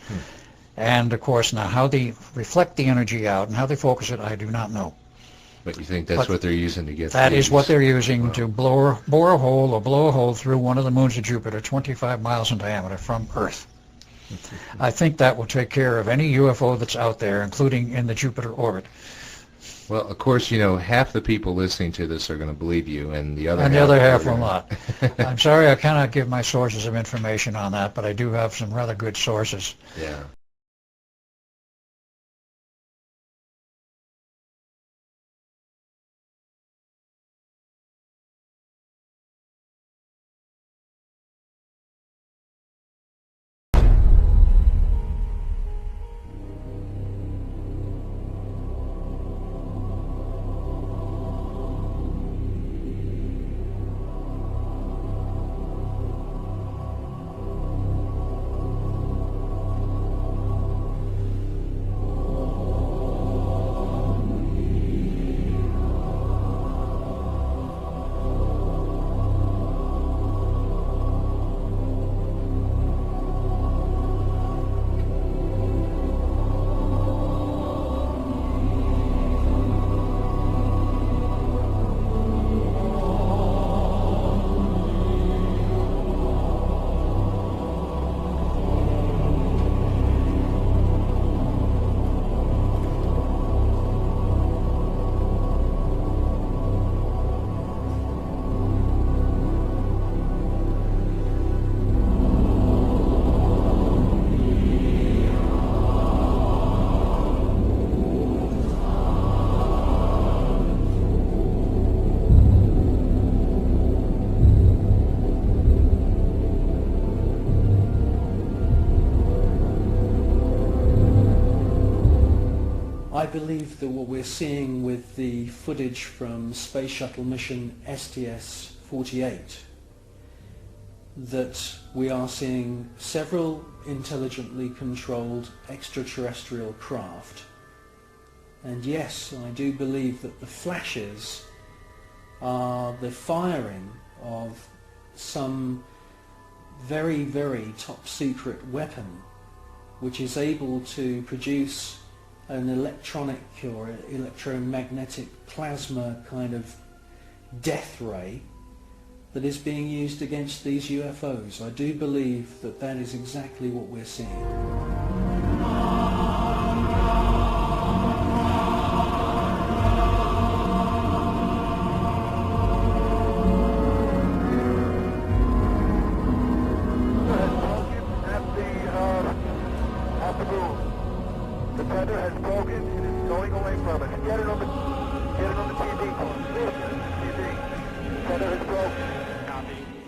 And, of course, now how they reflect the energy out and how they focus it, I do not know. But you think that's what they're using to get that these? Is what they're using to bore a hole or blow a hole through one of the moons of Jupiter, 25 miles in diameter from Earth. I think that will take care of any UFO that's out there, including in the Jupiter orbit. Well, of course, you know, half the people listening to this are going to believe you, and the other half will not. I'm sorry I cannot give my sources of information on that, but I do have some rather good sources. Yeah. I believe that what we're seeing with the footage from Space Shuttle mission STS-48, that we are seeing several intelligently controlled extraterrestrial craft. And yes, I do believe that the flashes are the firing of some very, very top secret weapon which is able to produce an electronic or electromagnetic plasma kind of death ray that is being used against these UFOs. I do believe that that is exactly what we're seeing.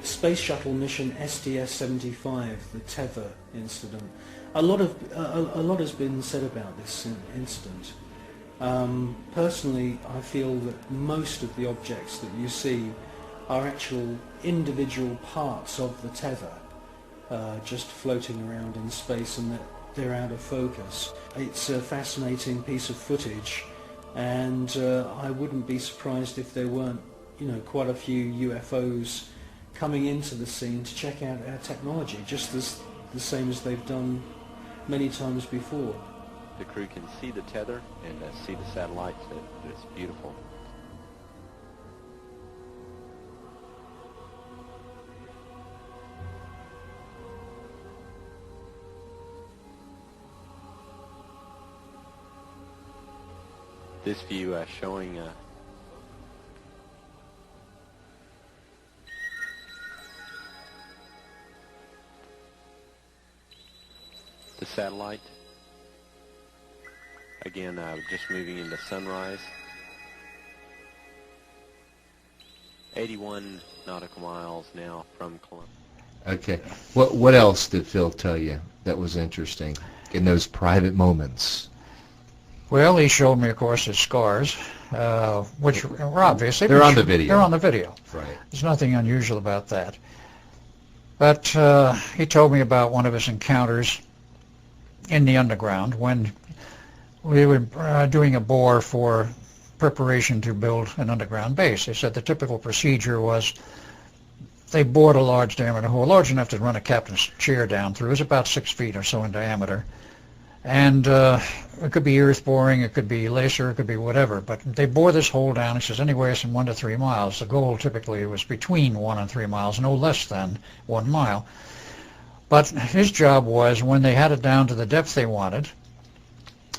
Space Shuttle mission STS-75, the tether incident. A lot has been said about this incident. Personally, I feel that most of the objects that you see are actual individual parts of the tether, just floating around in space, and that they're out of focus. It's a fascinating piece of footage, and I wouldn't be surprised if there weren't, quite a few UFOs coming into the scene to check out our technology, just as the same as they've done many times before. The crew can see the tether and see the satellites. It's beautiful. This view showing the satellite. Again, just moving into sunrise. 81 nautical miles now from Columbia. Okay. What else did Phil tell you that was interesting in those private moments? Well, he showed me, of course, his scars, which were obvious. They're on the video. They're on the video. Right. There's nothing unusual about that. But he told me about one of his encounters in the underground when we were doing a bore for preparation to build an underground base. They said the typical procedure was they bored a large diameter hole, large enough to run a captain's chair down through. It was about 6 feet or so in diameter. And it could be earth boring, it could be laser, it could be whatever. But they bore this hole down, he says, anywhere from 1 to 3 miles. The goal typically was between 1 and 3 miles, no less than 1 mile. But his job was, when they had it down to the depth they wanted,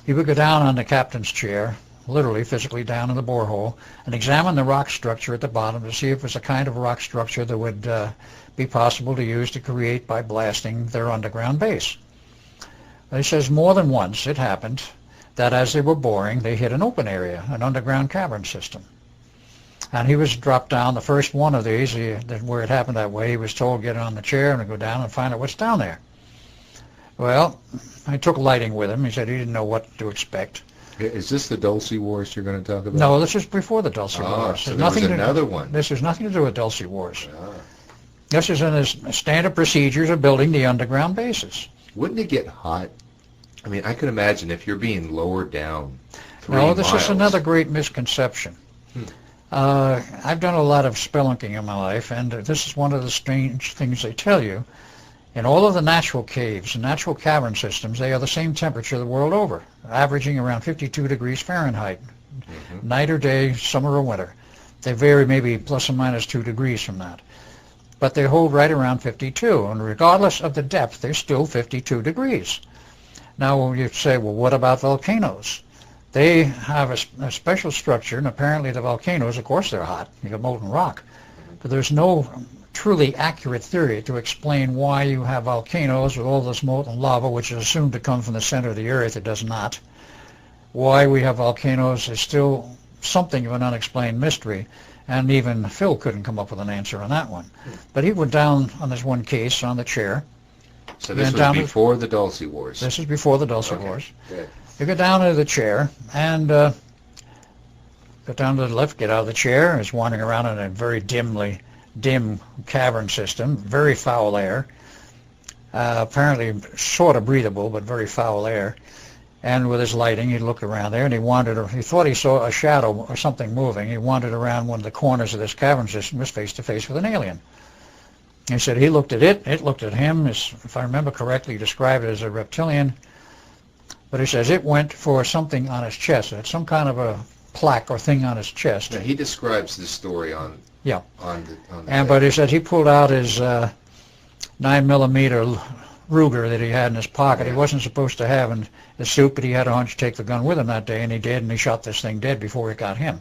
he would go down on the captain's chair, literally physically down in the borehole, and examine the rock structure at the bottom to see if it was a kind of rock structure that would be possible to use to create by blasting their underground base. He says more than once it happened that as they were boring, they hit an open area, an underground cavern system. And he was dropped down, the first one of these, where it happened that way, he was told get on the chair and go down and find out what's down there. Well, I took lighting with him. He said he didn't know what to expect. Is this the Dulce Wars you're going to talk about? No, this is before the Dulce Wars. So there was another one. This has nothing to do with Dulce Wars. Ah. This is in his standard procedures of building the underground bases. Wouldn't it get hot? I mean, I could imagine if you're being lowered down 3 No, this miles. is another great misconception. I've done a lot of spelunking in my life, and this is one of the strange things they tell you. In all of the natural caves and natural cavern systems, they are the same temperature the world over, averaging around 52 degrees Fahrenheit, night or day, summer or winter. They vary maybe plus or minus 2 degrees from that. But they hold right around 52, and regardless of the depth, they're still 52 degrees. Now you say, well, what about volcanoes? They have a special structure, and apparently the volcanoes, of course they're hot. You got molten rock. But there's no truly accurate theory to explain why you have volcanoes with all this molten lava, which is assumed to come from the center of the earth. It does not. Why we have volcanoes is still something of an unexplained mystery, and even Phil couldn't come up with an answer on that one. But he went down on this one case on the chair. So this was before the Dulce Wars. This is before the Dulce Wars. Good. You go down to the chair and go down to the left, get out of the chair. It's wandering around in a very dim cavern system, very foul air. Apparently sort of breathable, but very foul air. And with his lighting, he looked around there, and he thought he saw a shadow or something moving. He wandered around one of the corners of this cavern system, was face to face with an alien. He said he looked at it looked at him. If I remember correctly, he described it as a reptilian. But he says it went for something on his chest. It had some kind of a plaque or thing on his chest. Now, he describes this story on the But he said he pulled out his 9mm Ruger that he had in his pocket. He wasn't supposed to have in his suit, but he had a hunch to take the gun with him that day, and he did, and he shot this thing dead before it got him.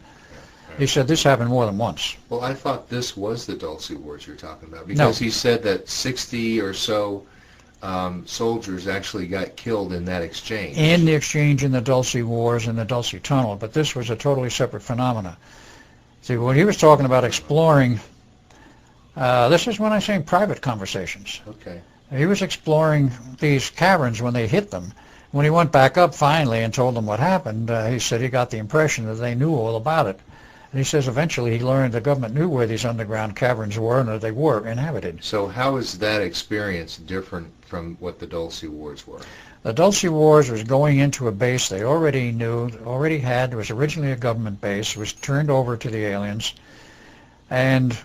He said this happened more than once. Well, I thought this was the Dulce Wars you're talking about, because he said that 60 or so soldiers actually got killed in that exchange. In the exchange in the Dulce Wars and the Dulce Tunnel, but this was a totally separate phenomena. See, when he was talking about exploring This is when I say private conversations. Okay. He was exploring these caverns when they hit them. When he went back up finally and told them what happened, he said he got the impression that they knew all about it. And he says eventually he learned the government knew where these underground caverns were and that they were inhabited. So how is that experience different from what the Dulce Wars were? The Dulce Wars was going into a base they already knew, already had. It was originally a government base. It was turned over to the aliens, and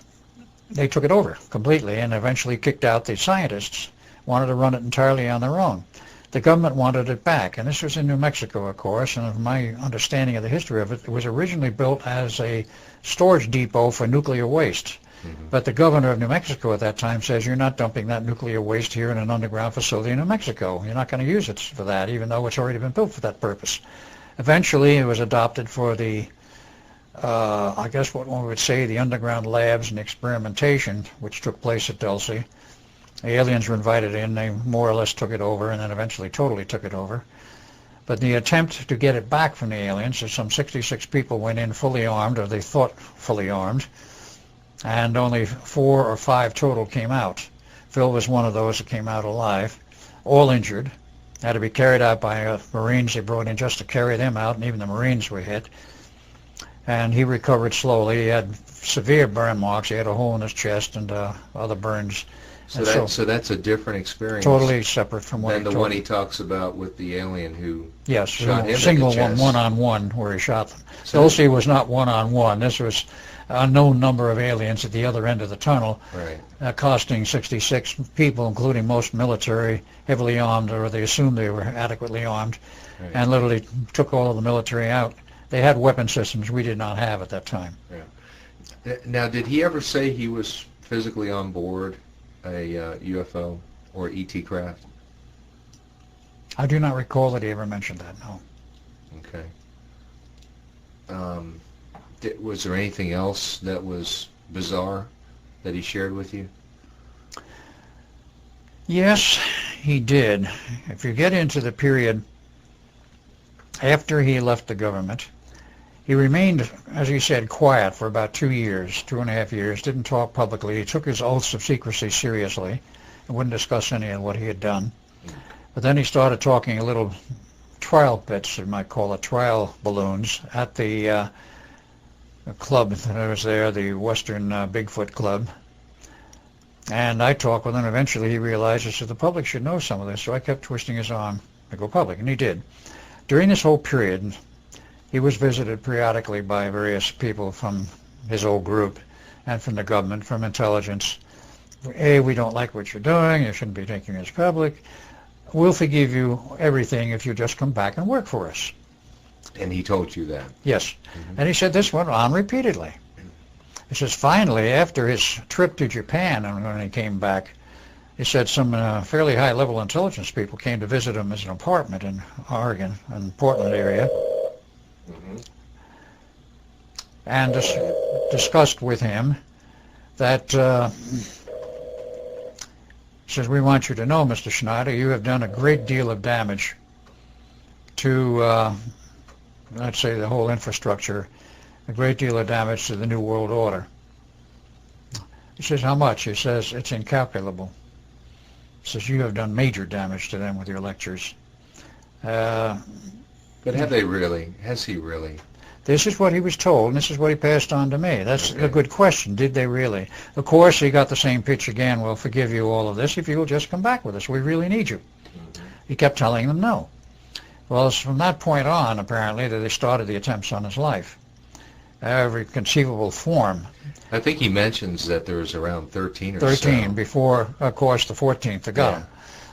they took it over completely and eventually kicked out the scientists, wanted to run it entirely on their own. The government wanted it back, and this was in New Mexico, of course, and from my understanding of the history of it, it was originally built as a storage depot for nuclear waste. But the governor of New Mexico at that time says, you're not dumping that nuclear waste here in an underground facility in New Mexico. You're not going to use it for that, even though it's already been built for that purpose. Eventually, it was adopted for the, I guess what one would say, the underground labs and experimentation, which took place at Dulce. The aliens were invited in. They more or less took it over, and then eventually totally took it over. But the attempt to get it back from the aliens, some 66 people went in fully armed, or they thought fully armed, and only 4 or 5 total came out. Phil was one of those that came out alive, all injured, had to be carried out by Marines they brought in just to carry them out, and even the Marines were hit. And he recovered slowly. He had severe burn marks. He had a hole in his chest and other burns. So that's a different experience. Totally separate from what than the one he talks about with the alien who shot him single in the chest. one-on-one where he shot them. So Dulce was not one-on-one. This was a known number of aliens at the other end of the tunnel, right. Costing 66 people, including most military, heavily armed, or they assumed they were adequately armed, Right. and literally took all of the military out. They had weapon systems we did not have at that time. Yeah. Now, did he ever say he was physically on board a UFO or ET craft? I do not recall that he ever mentioned that, no. Okay. Was there anything else that was bizarre that he shared with you? Yes, he did. If you get into the period after he left the government, he remained, as he said, quiet for about 2 years, 2.5 years, didn't talk publicly. He took his oaths of secrecy seriously and wouldn't discuss any of what he had done. But then he started talking a little trial bits, you might call it, trial balloons, at the club that was there, the Western Bigfoot Club. And I talked with him. Eventually he realized that the public should know some of this, so I kept twisting his arm to go public, and he did. During this whole period, he was visited periodically by various people from his old group and from the government, from intelligence. A, we don't like what you're doing. You shouldn't be taking this public. We'll forgive you everything if you just come back and work for us. And he told you that? Yes. Mm-hmm. And he said this went on repeatedly. He says finally, after his trip to Japan, and when he came back, he said some fairly high-level intelligence people came to visit him as an apartment in Oregon, in Portland area, and discussed with him that, he says, we want you to know, Mr. Schneider, you have done a great deal of damage to, let's say, the whole infrastructure, a great deal of damage to the New World Order. He says, how much? He says, it's incalculable. He says, you have done major damage to them with your lectures. But have they really? Has he really? This is what he was told, and this is what he passed on to me. That's a good question. Did they really? Of course, he got the same pitch again. We'll forgive you all of this if you'll just come back with us. We really need you. He kept telling them no. Well, it's from that point on, apparently, that they started the attempts on his life. Every conceivable form. I think he mentions that there was around 13 or 13 so. Before, of course, the 14th to go. Yeah.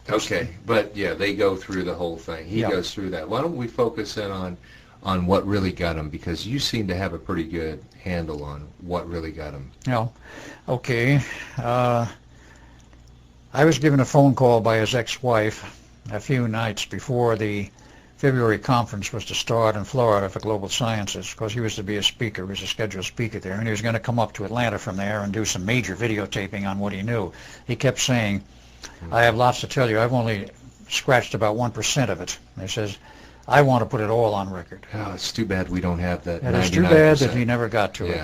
Okay, but yeah, they go through the whole thing. He goes through that. Why don't we focus in on what really got him, because you seem to have a pretty good handle on what really got him. Yeah. Okay. I was given a phone call by his ex-wife a few nights before the February conference was to start in Florida for Global Sciences, because he was to be a speaker, he was a scheduled speaker there, and he was going to come up to Atlanta from there and do some major videotaping on what he knew. He kept saying, I have lots to tell you. I've only scratched about 1% of it. And he says, I want to put it all on record. Oh, it's too bad we don't have that. And it's too bad that he never got to it.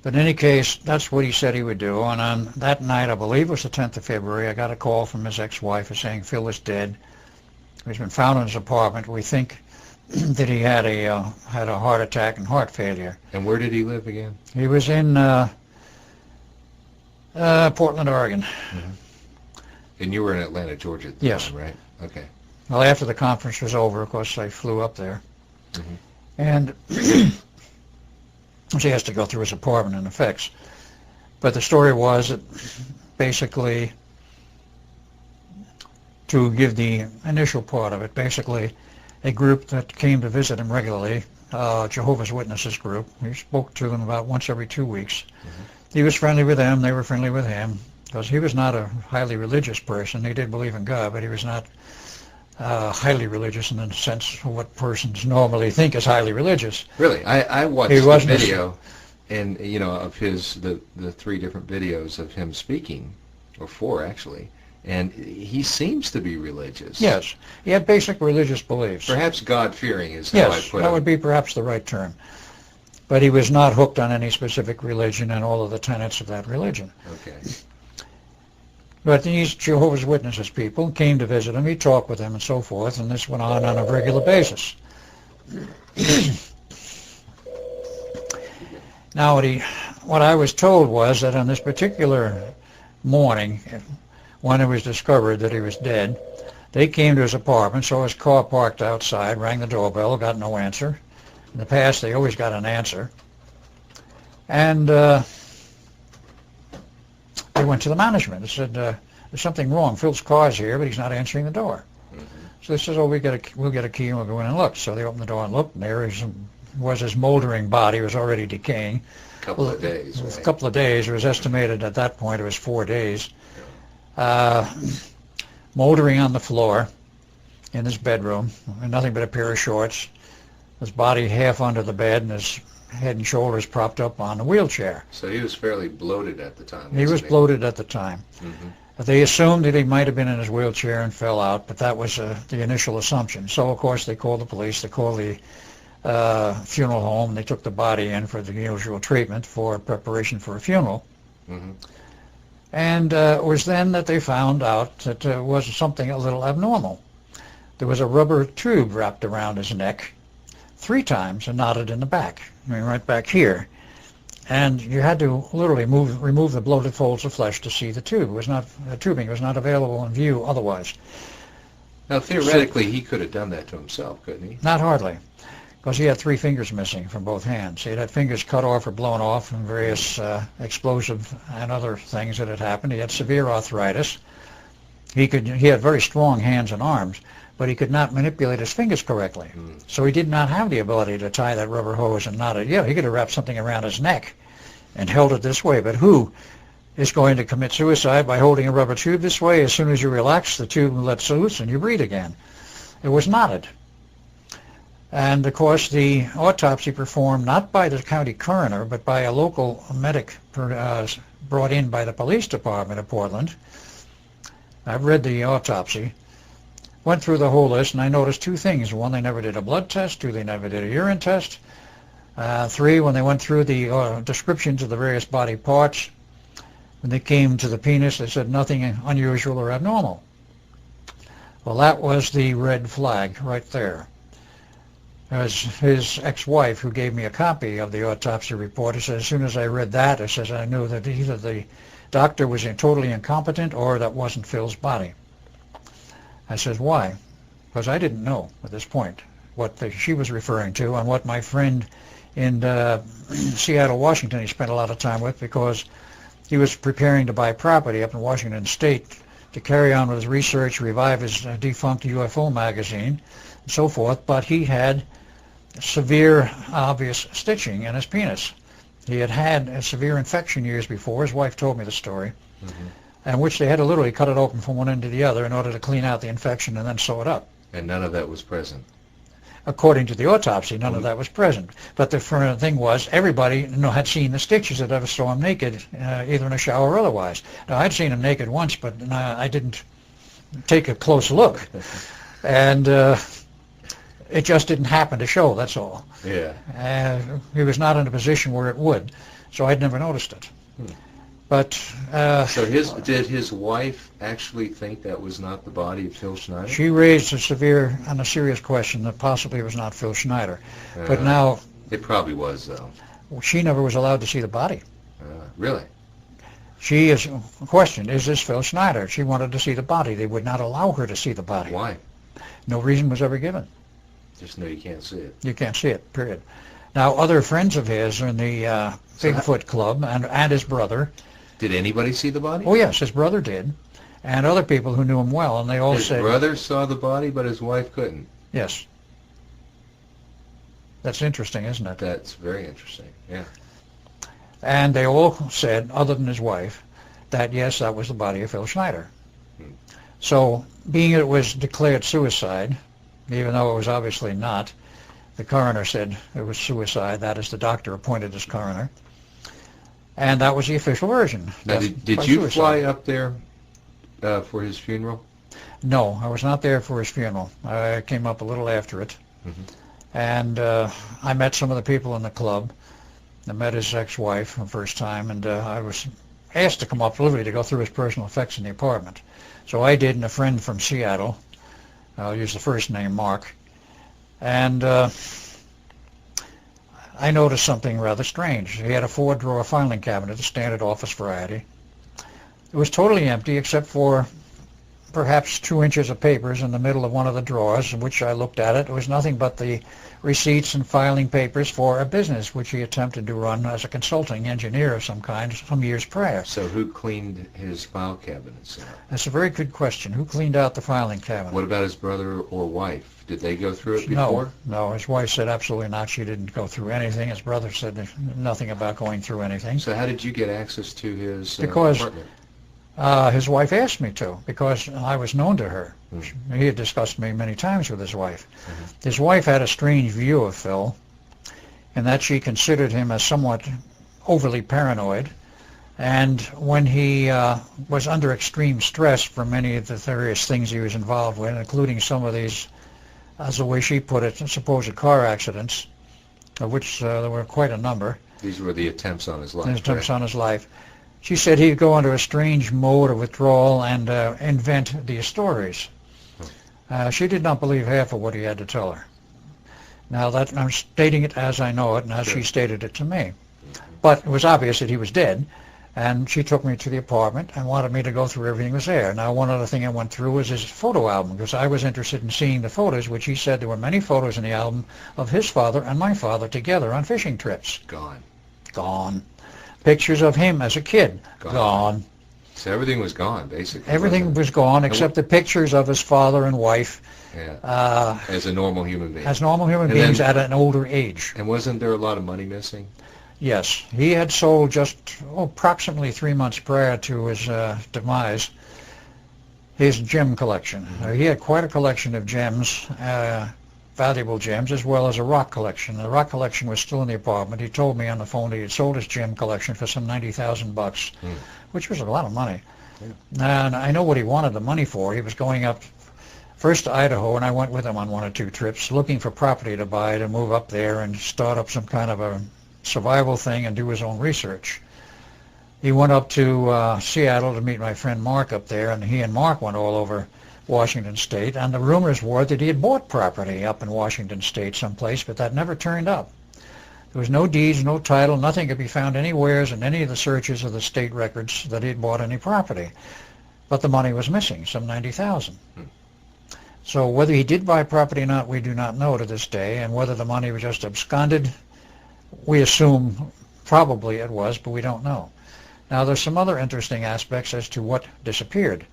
But in any case, that's what he said he would do. And on that night, I believe it was the 10th of February, I got a call from his ex-wife saying Phil is dead. He's been found in his apartment. We think that he had a heart attack and heart failure. And where did he live again? He was in Portland, Oregon. Mm-hmm. And you were in Atlanta, Georgia at the Yes. time, right? Okay. Well, after the conference was over, of course, I flew up there. Mm-hmm. And she has to go through his apartment and effects. But the story was that basically, to give the initial part of it, basically a group that came to visit him regularly, Jehovah's Witnesses group, he spoke to them about once every 2 weeks. Mm-hmm. He was friendly with them, they were friendly with him, because he was not a highly religious person. He did believe in God, but he was not highly religious in the sense of what persons normally think is highly religious. Really, I watched He the wasn't video, and of his the 3 different videos of him speaking, or 4 actually, and he seems to be religious. Yes, he had basic religious beliefs. Perhaps God-fearing is how I Yes, put it. that would be perhaps the right term. But he was not hooked on any specific religion and all of the tenets of that religion. Okay. But these Jehovah's Witnesses people came to visit him. He talked with them and so forth, and this went on a regular basis. Now, what I was told was that on this particular morning, when it was discovered that he was dead, they came to his apartment, saw his car parked outside, rang the doorbell, got no answer. In the past, they always got an answer. And they went to the management. They said, there's something wrong. Phil's car's here, but he's not answering the door. Mm-hmm. So they said, we'll get a key and we'll go in and look. So they opened the door and looked, and there was his moldering body. It was already decaying. A couple of days, It was right? a couple of days. It was estimated at that point it was 4 days. Moldering on the floor in his bedroom, and nothing but a pair of shorts. His body half under the bed and his head and shoulders propped up on a wheelchair. So he was fairly bloated at the time. He was bloated at the time. Mm-hmm. They assumed that he might have been in his wheelchair and fell out, but that was the initial assumption. So, of course, they called the police. They called the funeral home. They took the body in for the usual treatment for preparation for a funeral. Mm-hmm. And it was then that they found out that there was something a little abnormal. There was a rubber tube wrapped around his neck 3 times and knotted in the back, right back here. And you had to literally remove the bloated folds of flesh to see the tube. The tubing was not available in view otherwise. Now, theoretically, he could have done that to himself, couldn't he? Not hardly, because he had 3 fingers missing from both hands. He had fingers cut off or blown off from various explosive and other things that had happened. He had severe arthritis. He had very strong hands and arms, but he could not manipulate his fingers correctly. So he did not have the ability to tie that rubber hose and knot it. Yeah, he could have wrapped something around his neck and held it this way, but who is going to commit suicide by holding a rubber tube this way? As soon as you relax, the tube lets loose and you breathe again. It was knotted. And, of course, the autopsy performed not by the county coroner, but by a local medic brought in by the police department of Portland. I've read the autopsy. Went through the whole list, and I noticed 2 things. 1, they never did a blood test. 2, they never did a urine test. 3, when they went through the descriptions of the various body parts, when they came to the penis, they said nothing unusual or abnormal. Well, that was the red flag right there. As his ex-wife, who gave me a copy of the autopsy report, said as soon as I read that, I says I knew that either the doctor was totally incompetent or that wasn't Phil's body. I says, why? Because I didn't know at this point what she was referring to and what my friend in Seattle, Washington, he spent a lot of time with, because he was preparing to buy property up in Washington State to carry on with his research, revive his defunct UFO magazine, and so forth, but he had severe, obvious stitching in his penis. He had had a severe infection years before. His wife told me the story. Mm-hmm. And which they had to literally cut it open from one end to the other in order to clean out the infection and then sew it up. And none of that was present. According to the autopsy, none of that was present. But the thing was, everybody had seen the stitches that ever saw him naked, either in a shower or otherwise. Now, I'd seen him naked once, but I didn't take a close look. And it just didn't happen to show, that's all. Yeah. He was not in a position where it would. So I'd never noticed it. But So did his wife actually think that was not the body of Phil Schneider? she raised a serious question that possibly it was not Phil Schneider. But now It probably was, though. she never was allowed to see the body. Really? She is questioned, is this Phil Schneider? She wanted to see the body. They would not allow her to see the body. Why? No reason was ever given. Just know you can't see it. You can't see it, period. Now, other friends of his in the Bigfoot Club and his brother. Did anybody see the body? Oh, yes, his brother did. And other people who knew him well, and they all His said... brother saw the body, but his wife couldn't. Yes. That's interesting, isn't it? That's very interesting, yeah. And they all said, other than his wife, that yes, that was the body of Phil Schneider. So, being it was declared suicide, even though it was obviously not, the coroner said it was suicide. That is, the doctor appointed as coroner. And that was the official version. Now, did you fly up there for his funeral? No, I was not there for his funeral. I came up a little after it. And I met some of the people in the club. I met his ex-wife for the first time, and I was asked to come up literally to go through his personal effects in the apartment. So I did, and a friend from Seattle, I'll use the first name, Mark, and I noticed something rather strange. He had a 4-drawer filing cabinet, a standard office variety. It was totally empty except for perhaps 2 inches of papers in the middle of one of the drawers, in which I looked at it. It was nothing but the receipts and filing papers for a business which he attempted to run as a consulting engineer of some kind some years prior. So who cleaned his file cabinets out? That's a very good question. Who cleaned out the filing cabinet? What about his brother or wife? Did they go through it before? No, his wife said absolutely not. She didn't go through anything. His brother said nothing about going through anything. So how did you get access to his Because apartment? His wife asked me to, because I was known to her. He had discussed me many times with his wife. His wife had a strange view of Phil, in that she considered him as somewhat overly paranoid. And when he was under extreme stress for many of the various things he was involved with, including some of these, as the way she put it, supposed car accidents, of which there were quite a number. These were the attempts on his life. Attempts on his life. She said he'd go into a strange mode of withdrawal and invent these stories. She did not believe half of what he had to tell her. Now, that I'm stating it as I know it, and as she stated it to me. But it was obvious that he was dead, and she took me to the apartment and wanted me to go through everything that was there. Now, one other thing I went through was his photo album, because I was interested in seeing the photos, which he said there were many photos in the album of his father and my father together on fishing trips. Gone. Pictures of him as a kid. Gone. So everything was gone, basically. Everything was gone except the pictures of his father and wife. As a normal human being. As normal human beings at an older age. And wasn't there a lot of money missing? Yes. He had sold just approximately 3 months prior to his demise his gem collection. He had quite a collection of gems, valuable gems, as well as a rock collection. The rock collection was still in the apartment. He told me on the phone that he had sold his gem collection for some $90,000, which was a lot of money. And I know what he wanted the money for. He was going up first to Idaho, and I went with him on 1 or 2 trips, looking for property to buy to move up there and start up some kind of a survival thing and do his own research. He went up to Seattle to meet my friend Mark up there, and he and Mark went all over Washington State, and the rumors were that he had bought property up in Washington State someplace, but that never turned up. There was no deeds, no title, nothing could be found anywhere in any of the searches of the state records that he had bought any property. But the money was missing, some $90,000. So whether he did buy property or not, we do not know to this day, and whether the money was just absconded, we assume probably it was, but we don't know. Now, there's some other interesting aspects as to what disappeared.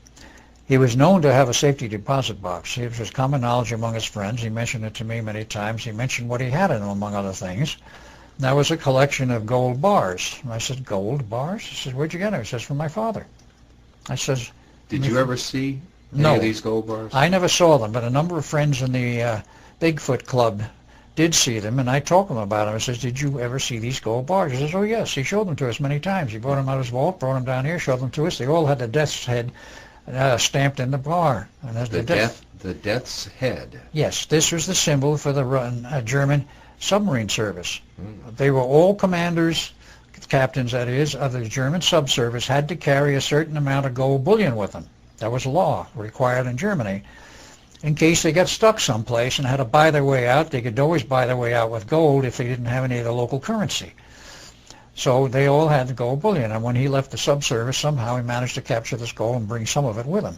He was known to have a safety deposit box. It was common knowledge among his friends. He mentioned it to me many times. He mentioned what he had in it, among other things. That was a collection of gold bars. And I said, gold bars? He says, where'd you get them? He says, from my father. I says, did you ever see any of these gold bars? I never saw them, but a number of friends in the Bigfoot Club did see them, and I talked to them about them. I says, did you ever see these gold bars? He says, oh, yes. He showed them to us many times. He brought them out of his vault, brought them down here, showed them to us. They all had the death's head stamped in the bar. And the death's head? Yes, this was the symbol for the German submarine service. They were all commanders, captains, that is, of the German subservice had to carry a certain amount of gold bullion with them. That was law required in Germany. In case they got stuck someplace and had to buy their way out, they could always buy their way out with gold if they didn't have any of the local currency. So they all had the gold bullion, and when he left the subservice, somehow he managed to capture this gold and bring some of it with him,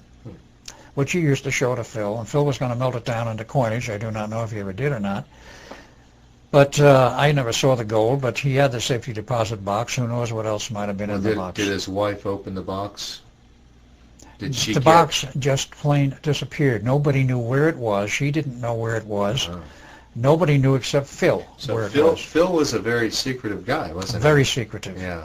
which he used to show to Phil, and Phil was going to melt it down into coinage. I do not know if he ever did or not. But I never saw the gold, but he had the safety deposit box. Who knows what else might have been in the box. Did his wife open the box? Did she? The box just plain disappeared. Nobody knew where it was. She didn't know where it was. Oh. Nobody knew except Phil where it was. Phil was a very secretive guy, wasn't he? Very secretive. Yeah.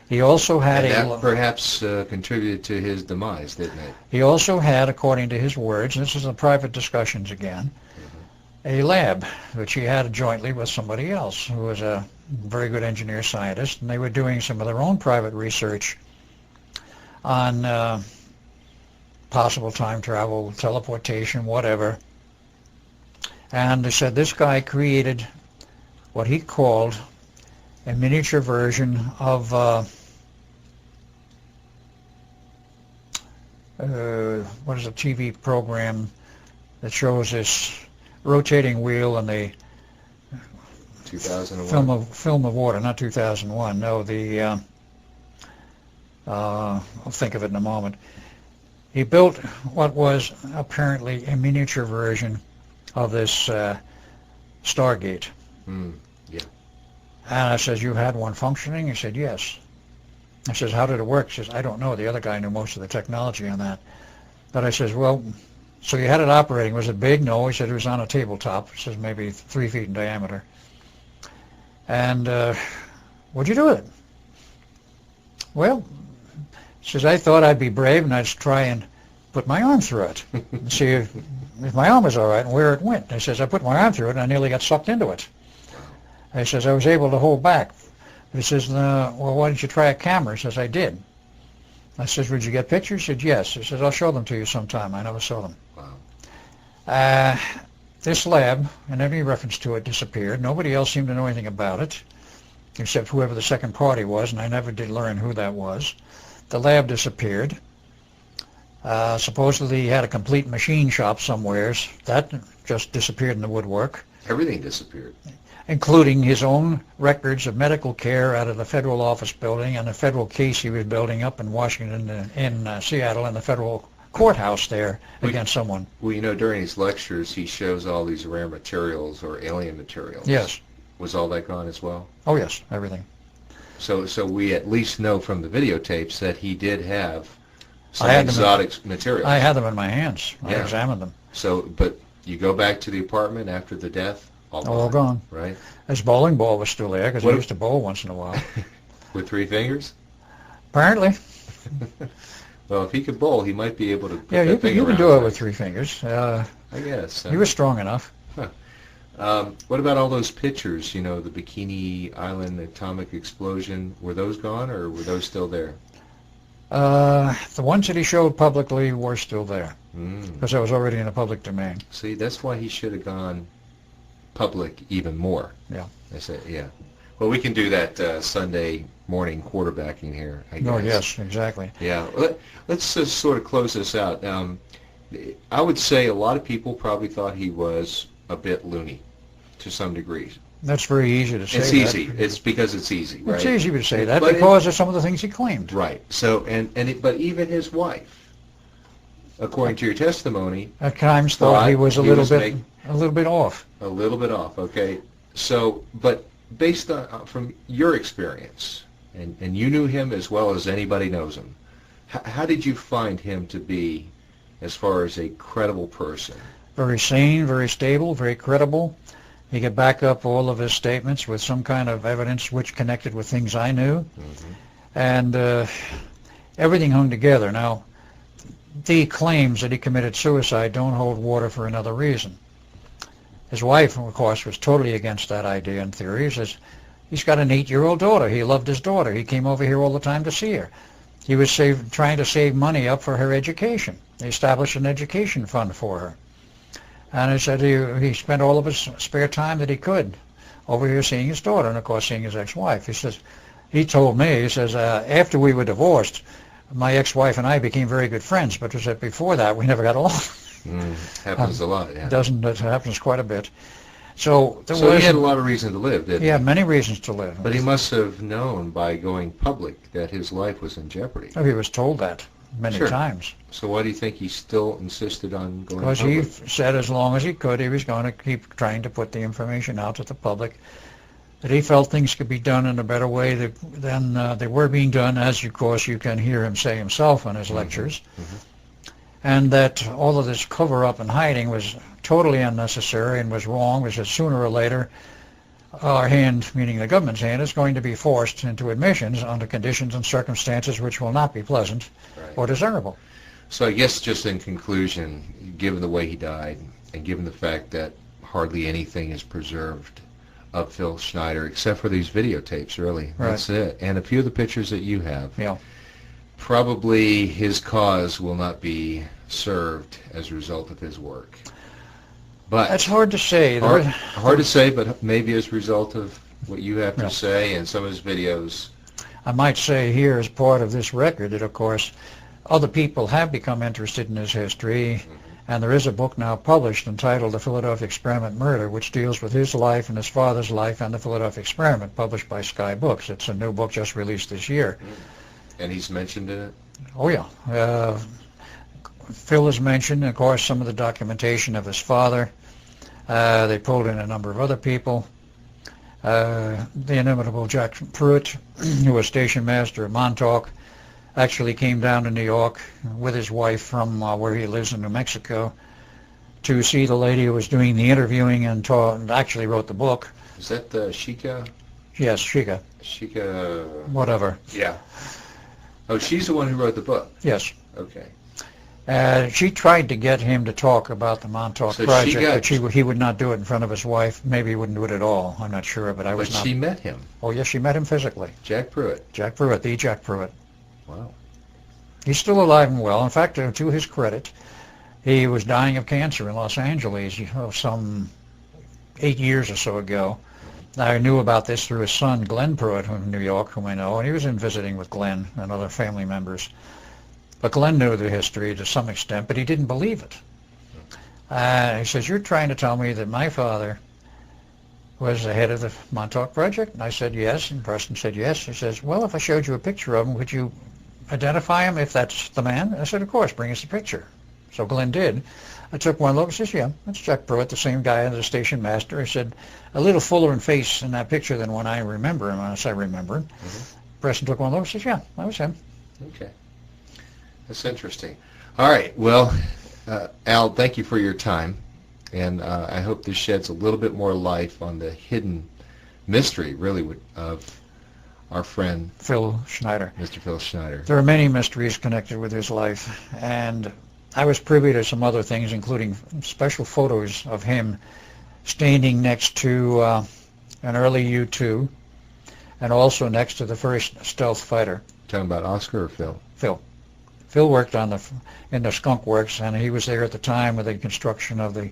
He also had that perhaps contributed to his demise, didn't it? He also had, according to his words, and this is in private discussions again, a lab which he had jointly with somebody else who was a very good engineer scientist, and they were doing some of their own private research on possible time travel, teleportation, whatever. And they said this guy created what he called a miniature version of what is a TV program that shows this rotating wheel and the 2001 film of water, not 2001. No, the I'll think of it in a moment. He built what was apparently a miniature version of this Stargate. Yeah. And I says, you had one functioning? He said, yes. I says, how did it work? He says, I don't know. The other guy knew most of the technology on that. But I says, well, so you had it operating. Was it big? No. He said it was on a tabletop. He says maybe 3 feet in diameter. And what'd you do with it? Well, he says, I thought I'd be brave and I'd try and put my arm through it and see if my arm was all right and where it went. He says, I put my arm through it and I nearly got sucked into it. He says, I was able to hold back. But he says, well, why didn't you try a camera? He says, I did. I says, did you get pictures? He said, yes. He says, I'll show them to you sometime. I never saw them. Wow. This lab, and any reference to it, disappeared. Nobody else seemed to know anything about it, except whoever the second party was, and I never did learn who that was. The lab disappeared. Supposedly he had a complete machine shop somewheres. That just disappeared in the woodwork. Everything disappeared. Including his own records of medical care out of the federal office building and the federal case he was building up in Washington, in Seattle, in the federal courthouse there against someone. Well, you know, during his lectures, he shows all these rare materials or alien materials. Yes. Was all that gone as well? Oh, yes, everything. So we at least know from the videotapes that he did have some exotic materials. I had them in my hands. I examined them. So, but you go back to the apartment after the death, all gone. Right. His bowling ball was still there because he used to bowl once in a while. With 3 fingers? Apparently. Well, if he could bowl, he might be able to put that finger you can do it with 3 fingers. I guess. He was strong enough. Huh. What about all those pictures, you know, the Bikini Island atomic explosion? Were those gone or were those still there? The ones that he showed publicly were still there because that was already in the public domain. See, that's why he should have gone public even more. Yeah. I say, yeah. Well, we can do that Sunday morning quarterbacking here, I guess. Oh, yes, exactly. Yeah. Let's just sort of close this out. I would say a lot of people probably thought he was a bit loony to some degree. That's very easy to say. It's easy. It's because it's easy, right? It's easy to say that because of some of the things he claimed. Right. So, but even his wife, according to your testimony, at times thought he was a little bit off. A little bit off. Okay. So, but based on from your experience, and you knew him as well as anybody knows him, how did you find him to be, as far as a credible person? Very sane, very stable, very credible. He could back up all of his statements with some kind of evidence which connected with things I knew. And everything hung together. Now, the claims that he committed suicide don't hold water for another reason. His wife, of course, was totally against that idea and theory. He says, he's got an 8-year-old daughter. He loved his daughter. He came over here all the time to see her. He was trying to save money up for her education. He established an education fund for her. And he said he spent all of his spare time that he could over here seeing his daughter and, of course, seeing his ex-wife. He says he told me, he says, after we were divorced, my ex-wife and I became very good friends, but he said before that we never got along. Happens a lot, yeah. It happens quite a bit. So he had a lot of reason to live, didn't he? He had many reasons to live. But he must have known by going public that his life was in jeopardy. Oh, he was told that many times. So why do you think he still insisted on going Because public? he said as long as he could, he was going to keep trying to put the information out to the public, that he felt things could be done in a better way than they were being done, as of course you can hear him say himself in his lectures. And that all of this cover-up and hiding was totally unnecessary and was wrong, because sooner or later our hand, meaning the government's hand, is going to be forced into admissions under conditions and circumstances which will not be pleasant or desirable. So I guess just in conclusion, given the way he died and given the fact that hardly anything is preserved of Phil Schneider except for these videotapes, really, that's it, and a few of the pictures that you have, probably his cause will not be served as a result of his work. But that's hard to say. Hard to say, but maybe as a result of what you have to say and some of his videos. I might say here, as part of this record, that of course other people have become interested in his history, and there is a book now published entitled The Philadelphia Experiment Murder, which deals with his life and his father's life and the Philadelphia Experiment, published by Sky Books. It's a new book just released this year. And he's mentioned in it? Oh, yeah. Phil is mentioned, and of course, some of the documentation of his father. They pulled in a number of other people. The inimitable Jack Pruitt, who was station master at Montauk, actually came down to New York with his wife from where he lives in New Mexico to see the lady who was doing the interviewing and actually wrote the book. Is that Sheikah? Yes, Sheikah. Sheikah... whatever. Yeah. Oh, she's the one who wrote the book? Yes. Okay. She tried to get him to talk about the Montauk project, but he would not do it in front of his wife. Maybe he wouldn't do it at all. I'm not sure, but I was not. But she met him? Oh, yes, she met him physically. Jack Pruitt? Jack Pruitt, the Jack Pruitt. Wow. He's still alive and well. In fact, to his credit, he was dying of cancer in Los Angeles some 8 years or so ago. I knew about this through his son, Glenn Pruitt, from New York, whom I know, and he was in visiting with Glenn and other family members. But Glenn knew the history to some extent, but he didn't believe it. He says, "You're trying to tell me that my father was the head of the Montauk project?" And I said, "Yes." And Preston said, "Yes." He says, "Well, if I showed you a picture of him, would you identify him if that's the man?" And I said, "Of course, bring us the picture." So Glenn did. I took one look and says, "Yeah, that's Jack Pruitt, the same guy as the station master." I said, "A little fuller in face in that picture than when I remember him," as I remember him. Preston took one look and says, "Yeah, that was him." Okay. That's interesting. All right. Well, Al, thank you for your time, and I hope this sheds a little bit more light on the hidden mystery, really, of our friend Phil Schneider. Mr. Phil Schneider. There are many mysteries connected with his life, and I was privy to some other things, including special photos of him standing next to an early U-2 and also next to the first stealth fighter. Talking about Oscar or Phil? Phil. Phil worked in the Skunk Works, and he was there at the time with the construction of the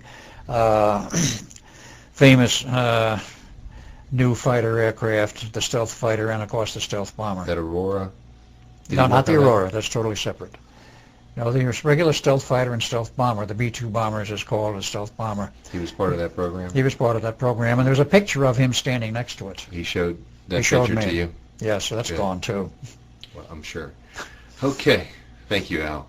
famous new fighter aircraft, the stealth fighter, and of course the stealth bomber. That Aurora? No, not the Aurora. That's totally separate. No, the regular stealth fighter and stealth bomber, the B-2 bombers is called a stealth bomber. He was part of that program? He was part of that program, and there's a picture of him standing next to it. He showed that picture to you? Yeah, so that's gone too. Well, I'm sure. Okay. Thank you, Al.